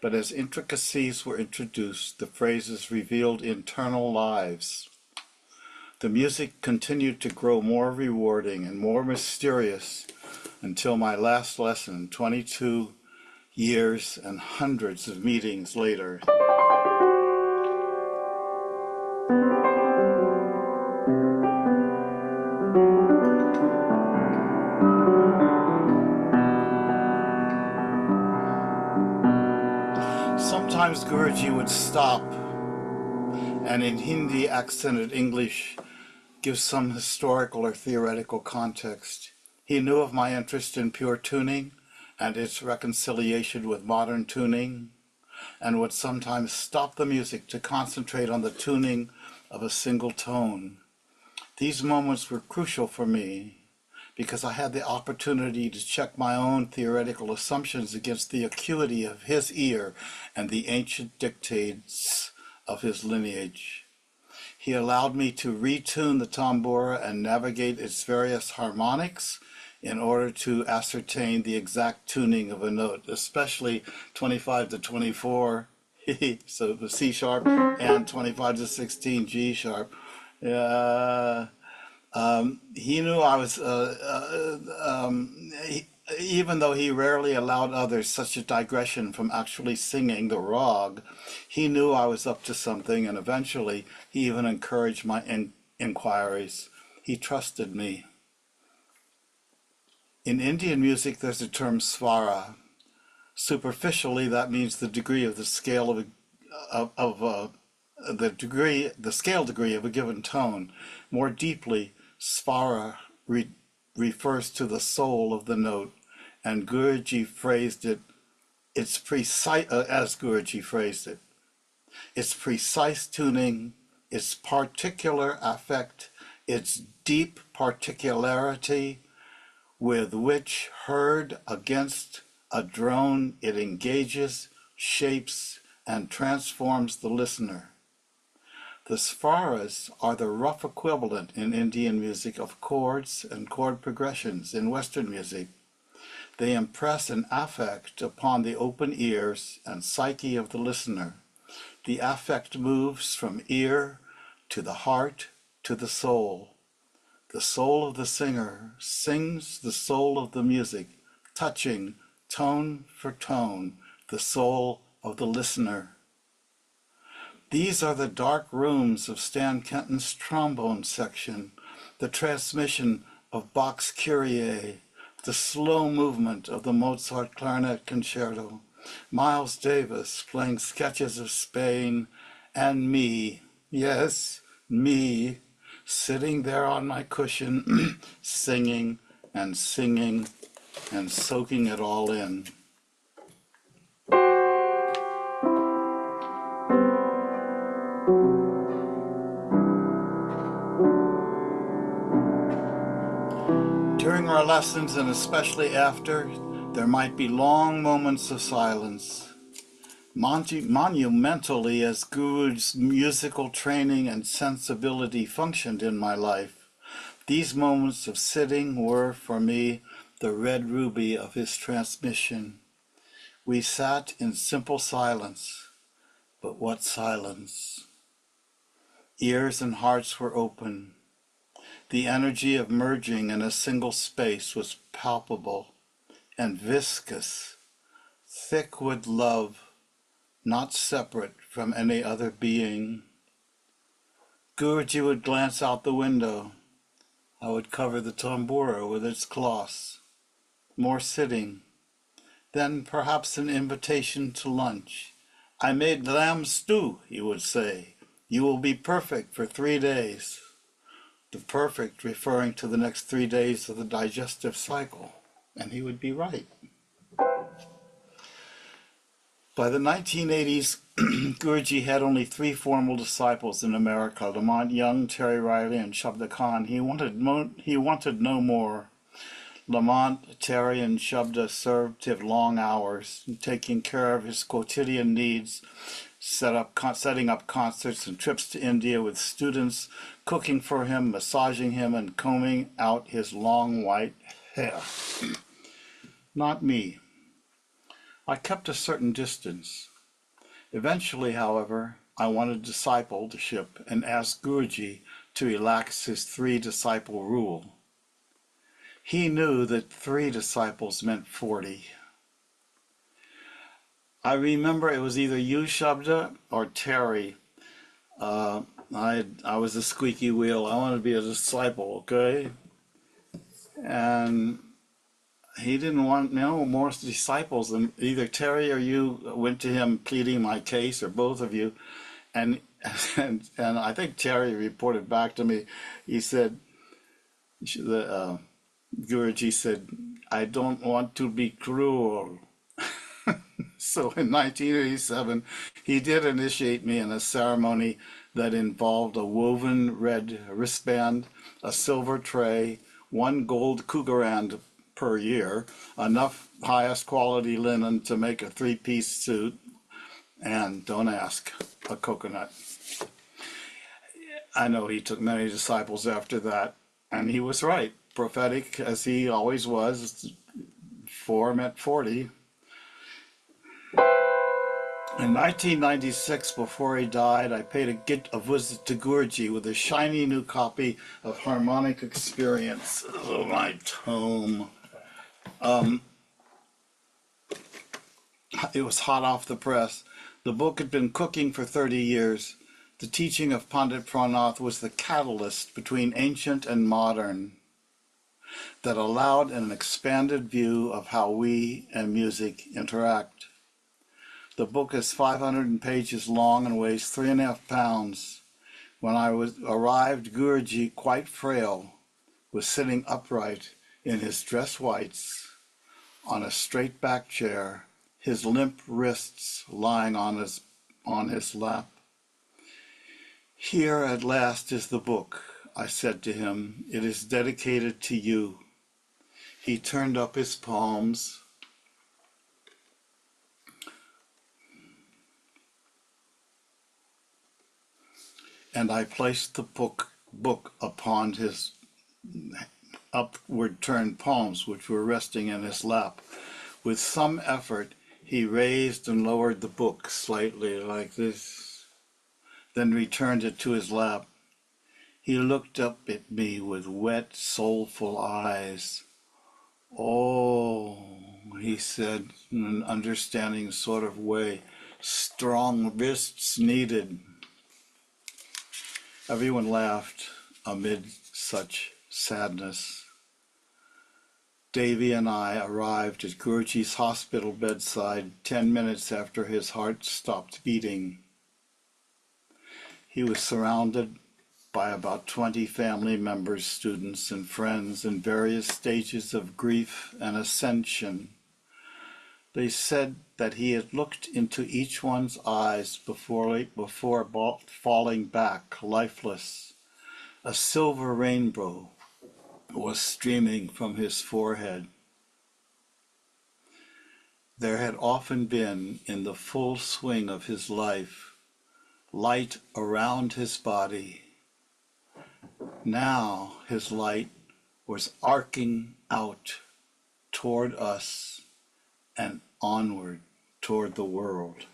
S5: but as intricacies were introduced, the phrases revealed internal lives. The music continued to grow more rewarding and more mysterious until my last lesson, 22 years and hundreds of meetings later. Sometimes Guruji would stop and in Hindi accented English give some historical or theoretical context. He knew of my interest in pure tuning and its reconciliation with modern tuning, and would sometimes stop the music to concentrate on the tuning of a single tone. These moments were crucial for me because I had the opportunity to check my own theoretical assumptions against the acuity of his ear and the ancient dictates of his lineage. He allowed me to retune the tambura and navigate its various harmonics in order to ascertain the exact tuning of a note, especially 25 to 24, so the C sharp, and 25 to 16 G sharp. He knew I was, even though he rarely allowed others such a digression from actually singing the rag, he knew I was up to something, and eventually he even encouraged my inquiries. He trusted me. In Indian music, there's a term svara. Superficially, that means the degree of the scale the scale degree of a given tone. More deeply, svara refers to the soul of the note, and Guruji phrased it. It's precise, as Guruji phrased it. Its precise tuning, its particular affect, its deep particularity, with which, heard against a drone, it engages, shapes, and transforms the listener. The svaras are the rough equivalent in Indian music of chords and chord progressions in Western music. They impress an affect upon the open ears and psyche of the listener. The affect moves from ear to the heart to the soul. The soul of the singer sings the soul of the music, touching tone for tone the soul of the listener. These are the dark rooms of Stan Kenton's trombone section, the transmission of Bach's Kyrie, the slow movement of the Mozart Clarinet Concerto, Miles Davis playing sketches of Spain, and me, yes, me, sitting there on my cushion, singing and singing and soaking it all in. During our lessons, and especially after, there might be long moments of silence. Monumentally as Guru's musical training and sensibility functioned in my life, these moments of sitting were, for me, the red ruby of his transmission. We sat in simple silence, but what silence! Ears and hearts were open. The energy of merging in a single space was palpable and viscous, thick with love, not separate from any other being. Guruji would glance out the window. I would cover the tambura with its cloths. More sitting. Then perhaps an invitation to lunch. I made lamb stew, he would say. You will be perfect for 3 days. The perfect referring to the next 3 days of the digestive cycle. And he would be right. By the 1980s, Guruji had only 3 formal disciples in America, Lamont Young, Terry Riley, and Shabda Khan. He wanted no more. Lamont, Terry, and Shabda served him long hours, taking care of his quotidian needs, setting up concerts and trips to India with students, cooking for him, massaging him, and combing out his long white hair. Not me. I kept a certain distance. Eventually, however, I wanted discipleship and asked Guruji to relax his 3-disciple rule. He knew that 3 disciples meant 40. I remember it was either you, Shabda, or Terry. I was the squeaky wheel. I wanted to be a disciple, okay? And he didn't want no more disciples. And either Terry or you went to him pleading my case, or both of you. And I think Terry reported back to me. He said, Guruji said, I don't want to be cruel. So in 1987, he did initiate me in a ceremony that involved a woven red wristband, a silver tray, 1 gold cougarand per year, enough highest quality linen to make a 3-piece suit, and don't ask, a coconut. I know he took many disciples after that, and he was right. Prophetic as he always was, 4 meant 40. In 1996, before he died, I paid a visit to Guruji with a shiny new copy of Harmonic Experience. Oh, my tome. It was hot off the press. The book had been cooking for 30 years. The teaching of Pandit Pran was the catalyst between ancient and modern that allowed an expanded view of how we and music interact. The book is 500 pages long and weighs 3.5 pounds. When I arrived, Guruji, quite frail, was sitting upright in his dress whites on a straight back chair, his limp wrists lying on his lap. Here at last is the book, I said to him. It is dedicated to you. He turned up his palms. And I placed the book upon his upward turned palms, which were resting in his lap. With some effort, he raised and lowered the book slightly like this, then returned it to his lap. He looked up at me with wet, soulful eyes. Oh, he said in an understanding sort of way, strong wrists needed. Everyone laughed amid such sadness. Davy and I arrived at Guruji's hospital bedside 10 minutes after his heart stopped beating. He was surrounded by about 20 family members, students, and friends in various stages of grief and ascension. They said that he had looked into each one's eyes before falling back lifeless. A silver rainbow was streaming from his forehead. There had often been, in the full swing of his life, light around his body. Now his light was arcing out toward us and onward toward the world.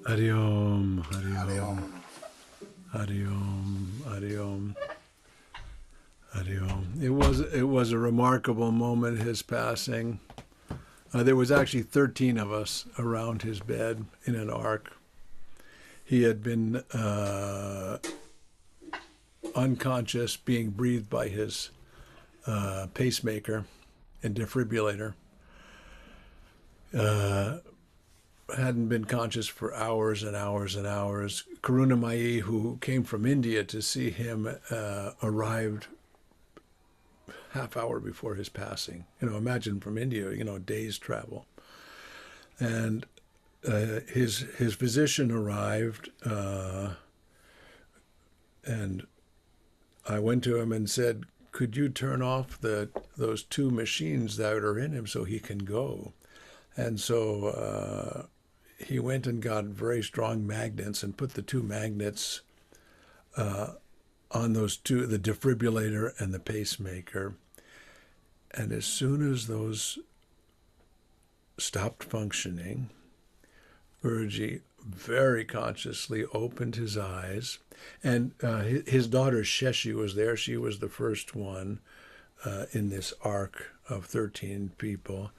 S1: Hari Om, Hari Om, Hari Om, Hari Om, Hari Om. It was a remarkable moment, his passing. There was actually 13 of us around his bed in an arc. He had been unconscious, being breathed by his pacemaker and defibrillator. Hadn't been conscious for hours and hours and hours. Karunamayi, who came from India to see him, arrived half hour before his passing. Imagine from India, days travel. And his physician arrived, and I went to him and said, "Could you turn off those two machines that are in him so he can go?" And so he went and got very strong magnets and put the two magnets on those two, the defibrillator and the pacemaker. And as soon as those stopped functioning, Guruji very consciously opened his eyes. And his daughter Sheshi was there. She was the first one in this arc of 13 people.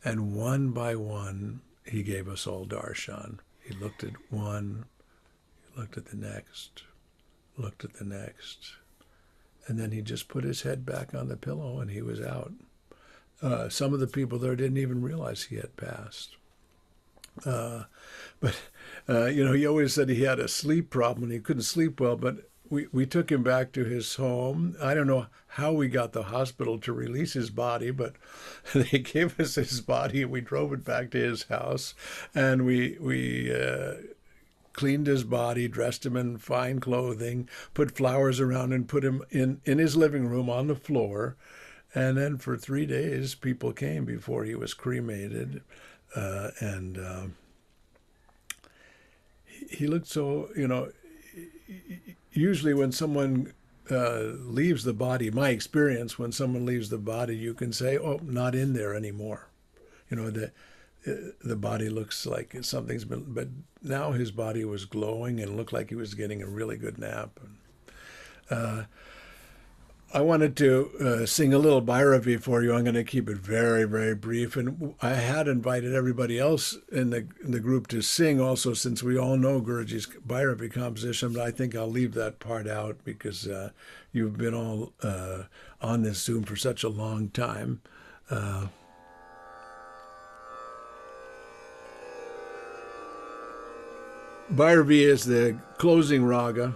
S1: And one by one, he gave us all darshan. He looked at one, he looked at the next, looked at the next. And then he just put his head back on the pillow and he was out. Some of the people there didn't even realize he had passed. But he always said he had a sleep problem and he couldn't sleep well, but we took him back to his home. I don't know how we got the hospital to release his body, but they gave us his body and we drove it back to his house, and we cleaned his body, dressed him in fine clothing, put flowers around and put him in his living room on the floor. And then for 3 days, people came before he was cremated. He looked so, usually when someone leaves the body, my experience, when someone leaves the body, you can say, "Oh, not in there anymore." The body looks like something's been, but now his body was glowing and looked like he was getting a really good nap. I wanted to sing a little Bhairavi for you. I'm going to keep it very, very brief. And I had invited everybody else in the group to sing also, since we all know Guruji's Bhairavi composition, but I think I'll leave that part out because you've been all on this Zoom for such a long time. Bhairavi is the closing raga.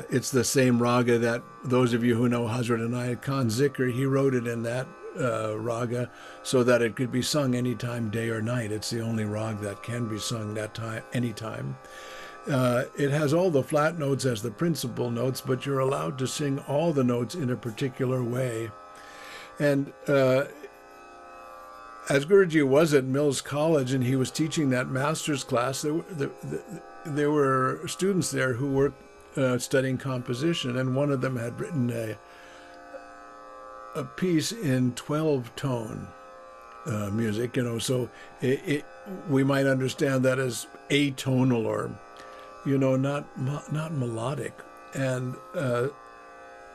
S1: It's the same raga that those of you who know Hazrat Inayat Khan Zikr, he wrote it in that raga so that it could be sung anytime, day or night. It's the only raga that can be sung that time, anytime. It has all the flat notes as the principal notes, but you're allowed to sing all the notes in a particular way. And as Guruji was at Mills College and he was teaching that master's class, there were students there who were studying composition, and one of them had written a piece in 12-tone music, so we might understand that as atonal or, not melodic. And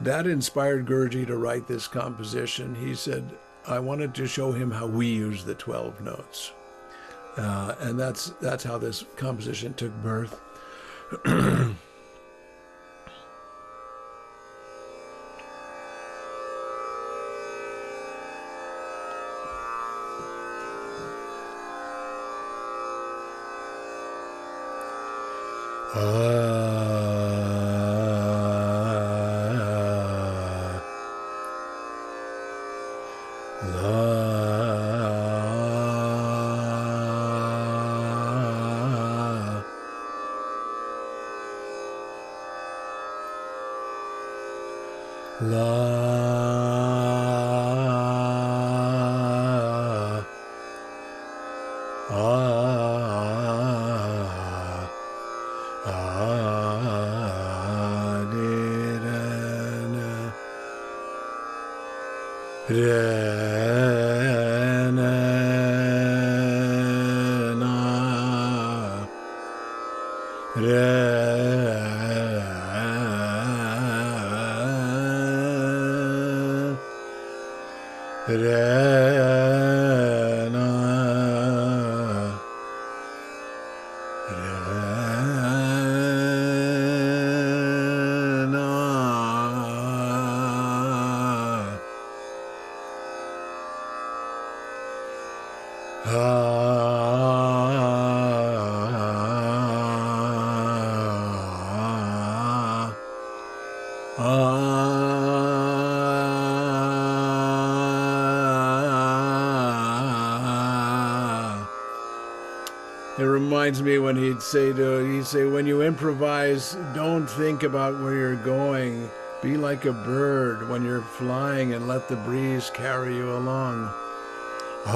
S1: that inspired Guruji to write this composition. He said, I wanted to show him how we use the 12 notes. And that's how this composition took birth. It reminds me when he'd say, when you improvise, don't think about where you're going. Be like a bird when you're flying and let the breeze carry you along. La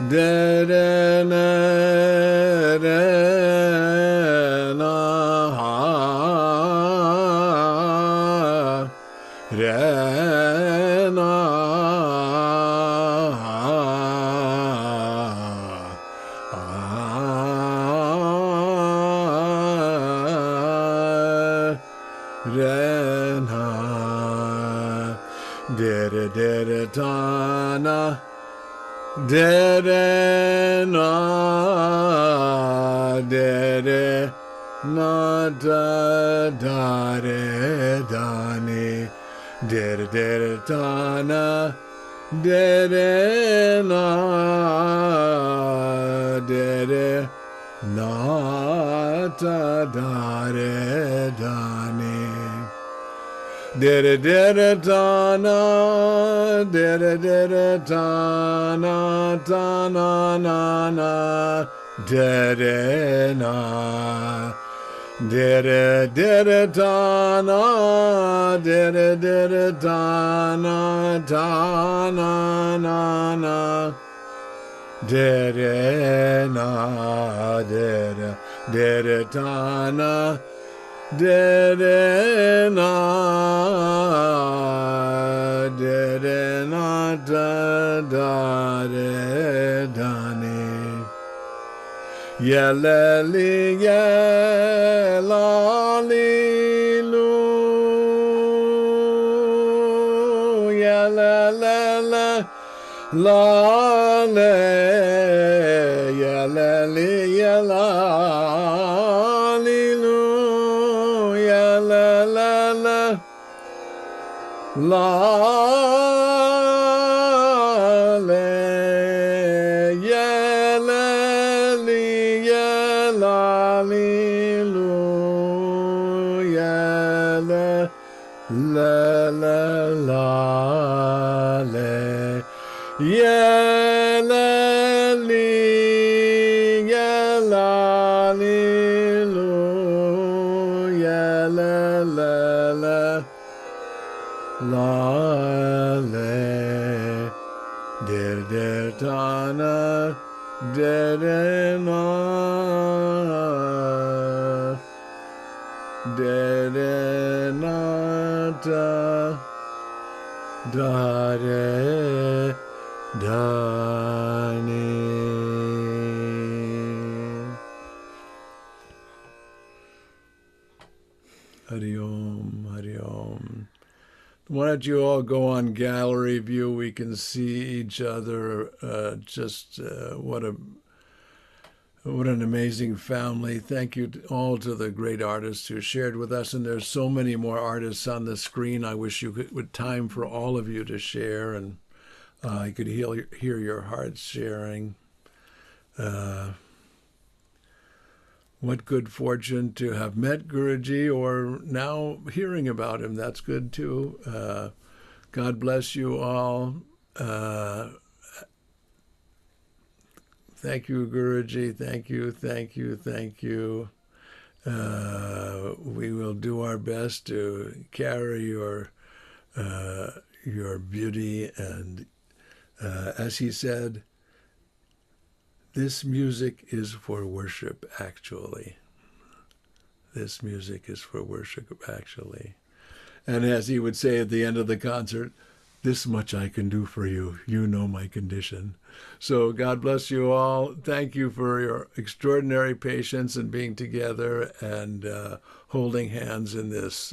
S1: da da na da na re na re na de de ta na de na de na da da re da ni de ta na de na de na da da re da ni de ta na de ta na na de na de ta na de ta na na de na de ta na de na da da de da ni la li la li lu la le la li la li lu la le la li lu la le la li la li lu la Dedetana, dedena, dedenata, dare, dani. Hari Om, Hari Om. Why don't you all go on gallery view? We can see each other. What an amazing family. Thank you all to the great artists who shared with us. And there's so many more artists on the screen. I wish you could, with time for all of you to share, and I could hear your hearts sharing. What good fortune to have met Guruji, or now hearing about him. That's good too. God bless you all. Thank you, Guruji. Thank you, thank you, thank you. We will do our best to carry your beauty, and as he said, this music is for worship, actually. This music is for worship, actually. And as he would say at the end of the concert, this much I can do for you. You know my condition. So God bless you all. Thank you for your extraordinary patience and being together and holding hands in this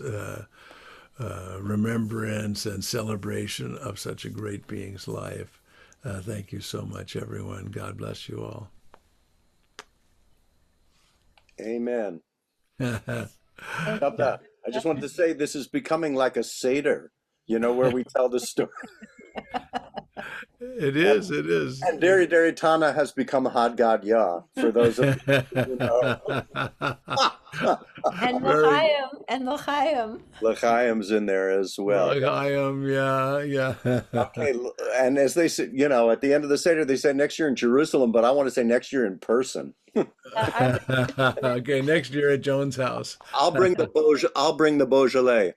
S1: remembrance and celebration of such a great being's life. Thank you so much, everyone. God bless you all.
S4: Amen. Shabda, I just wanted to say this is becoming like a Seder, where we tell the story.
S1: It is.
S4: And Dari Dari Tana has become Had Gadya, for those of you who know.
S2: And L'chaim.
S4: L'chaim's in there as well.
S1: L'chaim, yeah.
S4: Okay, and as they say, at the end of the Seder, they say next year in Jerusalem, but I want to say next year in person.
S1: Okay, next year at Joan's house.
S4: I'll bring the Beaujolais.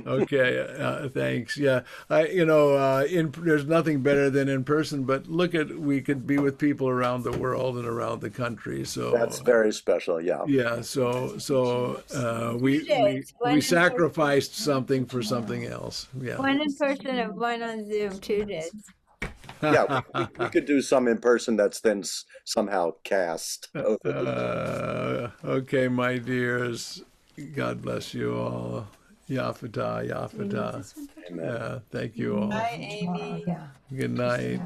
S1: Okay, thanks. Yeah, there's nothing better than in person. But we could be with people around the world and around the country. So
S4: that's very special. Yeah.
S1: Yeah. So we sacrificed something for something else. Yeah.
S2: One in person and one on Zoom, 2 days.
S4: Yeah, we could do some in person that's then somehow cast over.
S1: Okay, my dears. God bless you all. Yafata.
S4: Amen.
S1: Thank you all.
S2: Bye, Amy.
S1: Good night.